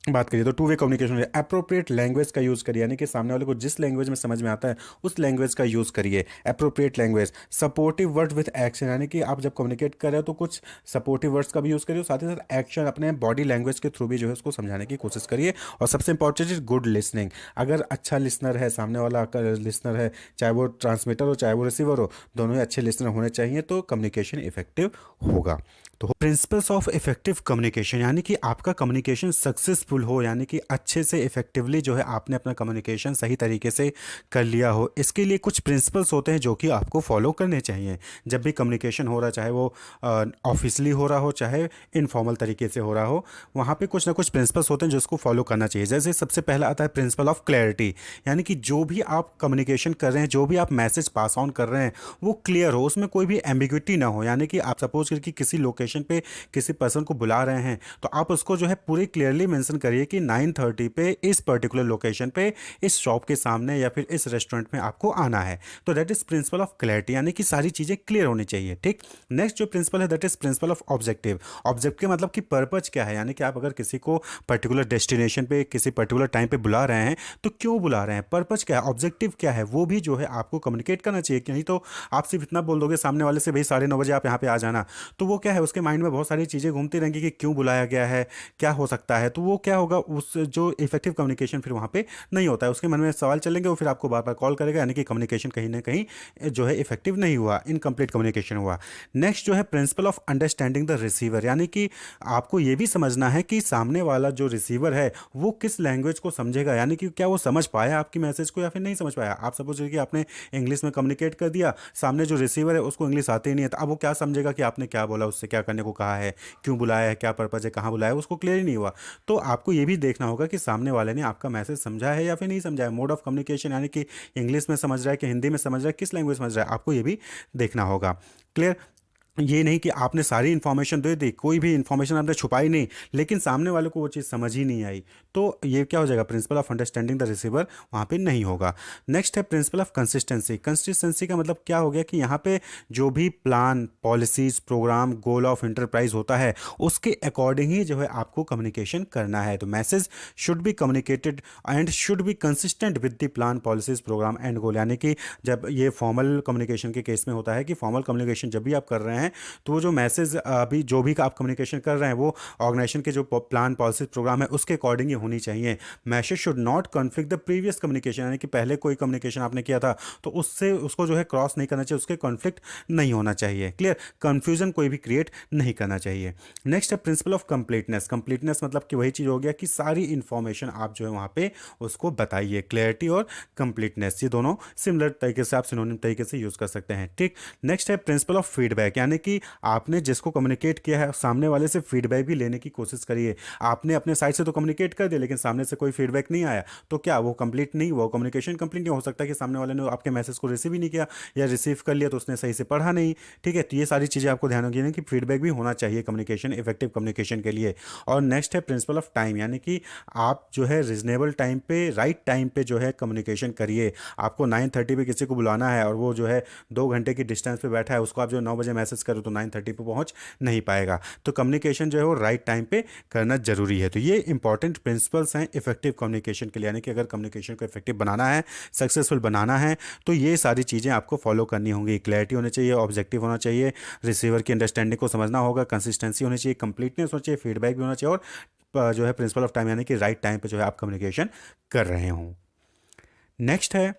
बात करिए। तो टू वे कम्युनिकेशन है। अप्रोप्रिएट लैंग्वेज का यूज़ करिए, यानी कि सामने वाले को जिस लैंग्वेज में समझ में आता है उस लैंग्वेज का यूज़ करिए, appropriate language. Supportive word with action, यानी कि आप जब कम्युनिकेट कर रहे हो तो कुछ सपोर्टिव वर्ड्स का भी यूज़ करिए, साथ ही साथ एक्शन अपने बॉडी लैंग्वेज के थ्रू भी जो है उसको समझाने की कोशिश करिए। और सबसे इंपॉर्टेंट इज गुड लिसनिंग। अगर अच्छा लिसनर है, सामने वाला लिसनर है, चाहे वो ट्रांसमीटर हो चाहे वो रिसीवर हो, दोनों ही अच्छे लिसनर होने चाहिए तो कम्युनिकेशन इफेक्टिव होगा। तो प्रिंसिपल्स ऑफ इफेक्टिव कम्युनिकेशन यानी कि आपका कम्युनिकेशन सक्सेसफुल हो, यानी कि अच्छे से इफेक्टिवली जो है आपने अपना कम्युनिकेशन सही तरीके से कर लिया हो, इसके लिए कुछ प्रिंसिपल्स होते हैं जो कि आपको फॉलो करने चाहिए जब भी कम्युनिकेशन हो रहा, चाहे वो ऑफिशियली हो रहा हो चाहे इनफॉर्मल तरीके से हो रहा हो। वहाँ पे कुछ ना कुछ प्रिंसिपल्स होते हैं जिसको फॉलो करना चाहिए। जैसे सबसे पहला आता है प्रिंसिपल ऑफ क्लैरिटी, यानी कि जो भी आप कम्युनिकेशन कर रहे हैं, जो भी आप मैसेज पास ऑन कर रहे हैं वो क्लियर हो, उसमें कोई भी एम्बिग्विटी ना हो। यानी कि आप सपोज करिए कि किसी लोकेशन पे किसी पर्सन को बुला रहे हैं तो आप उसको जो है पूरी क्लियरली मेंशन करिए कि 9:30 पे इस पर्टिकुलर लोकेशन पे इस शॉप के सामने या फिर इस रेस्टोरेंट में आपको आना है। तो that is principle of clarity, यानी कि सारी चीज़ें क्लियर होनी चाहिए। ठीक, नेक्स्ट जो प्रिंसिपल है that is principle of objective. Objective मतलब कि पर्पज क्या है, यानी कि आप अगर किसी को पर्टिकुलर डेस्टिनेशन पे किसी पर्टिकुलर टाइम पे बुला रहे हैं तो क्यों बुला रहे हैं, पर्पज क्या है, ऑब्जेक्टिव क्या है, वो भी जो है आपको कम्युनिकेट करना चाहिए। नहीं तो आप सिर्फ इतना बोल दोगे सामने वाले से भाई 9:30 आप यहाँ पे आ जाना, तो वो क्या है उसके माइंड में बहुत सारी चीज़ें घूमती रहेंगी कि क्यों बुलाया गया है, क्या हो सकता है। तो वो क्या होगा, उस जो इफेक्टिव कम्युनिकेशन फिर वहाँ पे नहीं होता है, उसके मन में सवाल चलेंगे, वो फिर आपको बार बार कॉल करेगा, यानी कि कम्युनिकेशन कहीं ना कहीं जो है इफेक्टिव नहीं हुआ, इनकम्प्लीट कम्युनिकेशन हुआ। नेक्स्ट जो है principle of understanding the receiver, यानी कि आपको ये भी समझना है कि सामने वाला जो रिसीवर है वो किस लैंग्वेज को समझेगा, यानी कि क्या वो समझ पाया आपकी मैसेज को या फिर नहीं समझ पाया। आप सपोज कि आपने इंग्लिश में कम्युनिकेट कर दिया, सामने जो रिसीवर है उसको इंग्लिश आती ही नहीं है, तो अब वो क्या समझेगा कि आपने क्या बोला, उससे क्या करने को कहा है, क्यों बुलाया है, क्या पर्पज है, कहाँ बुलाया है, उसको क्लियर ही नहीं हुआ। तो आपको ये भी देखना होगा कि सामने वाले ने आपका मैसेज समझा है या फिर नहीं समझा है। मोड ऑफ कम्युनिकेशन यानी कि इंग्लिश में समझ रहा है कि हिंदी में समझ रहा है, किस लैंग्वेज समझ रहा है, आपको ये भी देखना होगा। क्लियर, ये नहीं कि आपने सारी इन्फॉर्मेशन दे दी, कोई भी इन्फॉर्मेशन आपने छुपाई नहीं, लेकिन सामने वाले को वो चीज़ समझ ही नहीं आई, तो ये क्या हो जाएगा, principle of understanding the receiver वहाँ पे नहीं होगा। नेक्स्ट है प्रिंसिपल ऑफ कंसिस्टेंसी। कंसिस्टेंसी का मतलब क्या हो गया कि यहाँ पे जो भी plan, policies, programme, goal of enterprise होता है उसके अकॉर्डिंग ही जो है आपको कम्युनिकेशन करना है। तो message should be communicated and should be consistent with the plan, policies, programme and goal. यानी कि जब ये फॉर्मल कम्युनिकेशन के केस में होता है कि फॉर्मल कम्युनिकेशन जब भी आप कर रहे हैं तो वो जो मैसेज अभी जो भी आप कम्युनिकेशन कर रहे हैं वो ऑर्गेनाइजेशन के जो प्लान, पॉलिसी, प्रोग्राम है उसके अकॉर्डिंग ही होनी चाहिए। Message should not conflict the previous communication, यानी कि पहले कोई कम्युनिकेशन आपने किया था तो उससे उसको जो है क्रॉस नहीं करना चाहिए, उसके कॉन्फ्लिक्ट नहीं होना चाहिए। क्लियर, कंफ्यूजन कोई भी क्रिएट नहीं करना चाहिए। नेक्स्ट है प्रिंसिपल ऑफ कंप्लीटनेस। कंप्लीटनेस मतलब कि वही चीज़ हो गया कि सारी इंफॉर्मेशन आप जो है वहाँ पे उसको बताइए। क्लैरिटी और कंप्लीटनेस ये दोनों सिमिलर तरीके से आप सिनोनिम तरीके से यूज़ कर सकते हैं। ठीक, नेक्स्ट है प्रिंसिपल ऑफ फीडबैक, यानी कि आपने जिसको कम्युनिकेट किया है सामने वाले से फीडबैक भी लेने की कोशिश करिए। आपने अपने साइड से तो कम्युनिकेट कर दिया लेकिन सामने से कोई फीडबैक नहीं आया तो क्या वो कंप्लीट नहीं हुआ, कम्युनिकेशन कंप्लीट नहीं हो सकता कि सामने वाले ने आपके मैसेज को रिसीव ही नहीं किया या रिसीव कर लिया तो उसने सही से पढ़ा नहीं। ठीक है, तो ये सारी चीज़ें आपको ध्यान रखनी है कि फीडबैक भी होना चाहिए कम्युनिकेशन, इफेक्टिव कम्युनिकेशन के लिए। और नेक्स्ट है प्रिंसिपल ऑफ टाइम, यानी कि आप जो है रिजनेबल टाइम पे, राइट टाइम पे जो है कम्युनिकेशन करिए। आपको 9:30 पे किसी को बुलाना है और वो जो है 2 घंटे की डिस्टेंस पे बैठा है, उसको आप जो 9 बजे मैसेज करो तो 9:30 पे पहुंच नहीं पाएगा। तो कम्युनिकेशन जो है वो राइट टाइम पे करना जरूरी है। तो ये इंपॉर्टेंट प्रिंसिपल्स हैं इफेक्टिव कम्युनिकेशन के लिए, यानी कि अगर कम्युनिकेशन को इफेक्टिव बनाना है, सक्सेसफुल बनाना है तो ये सारी चीज़ें आपको फॉलो करनी होंगी। क्लैरिटी होनी चाहिए, ऑब्जेक्टिव होना चाहिए, रिसीवर की अंडरस्टैंडिंग को समझना होगा, कंसिस्टेंसी होनी चाहिए, कंप्लीटनेस होनी चाहिए, फीडबैक भी होना चाहिए और जो है प्रिंसिपल ऑफ टाइम, यानी कि राइट टाइम पे जो है आप कम्युनिकेशन कर रहे हों। नेक्स्ट है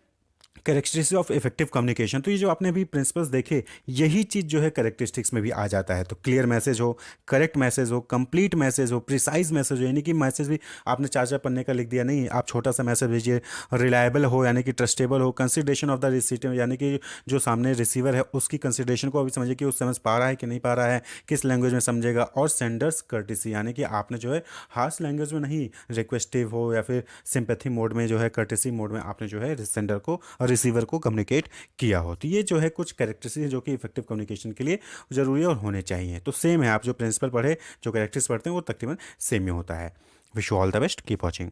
कैरेक्टरिस्टिक्स ऑफ इफेक्टिव कम्युनिकेशन। तो ये जो आपने अभी प्रिंसिपल्स देखे यही चीज़ जो है कैरेक्टरिस्टिक्स में भी आ जाता है। तो क्लियर मैसेज हो, करेक्ट मैसेज हो, कंप्लीट मैसेज हो, प्रिसाइज मैसेज हो, यानी कि मैसेज भी आपने 4-4 पन्ने का लिख दिया नहीं, आप छोटा सा मैसेज भेजिए। रिलायबल हो यानी कि ट्रस्टेबल हो, कंसिडरेशन ऑफ द रिसीवर यानी कि जो सामने रिसीवर है उसकी कंसिडरेशन को अभी समझिए कि वो समझ पा रहा है कि नहीं पा रहा है, किस लैंग्वेज में समझेगा। और सेंडर्स कर्टिसी यानी कि आपने जो है हार्श लैंग्वेज में नहीं, रिक्वेस्टिव हो या फिर सिंपैथी मोड में जो है, कर्टिसी मोड में आपने जो है सेंडर को रिसीवर को कम्युनिकेट किया हो। तो ये जो है कुछ कैरेक्टरिस्टिक्स जो कि इफेक्टिव कम्युनिकेशन के लिए जरूरी है और होने चाहिए। तो सेम है, आप जो प्रिंसिपल पढ़े, जो कैरेक्टरिस्टिक्स पढ़ते हैं वो तकरीबन सेम ही होता है। Wish you all the best, keep watching.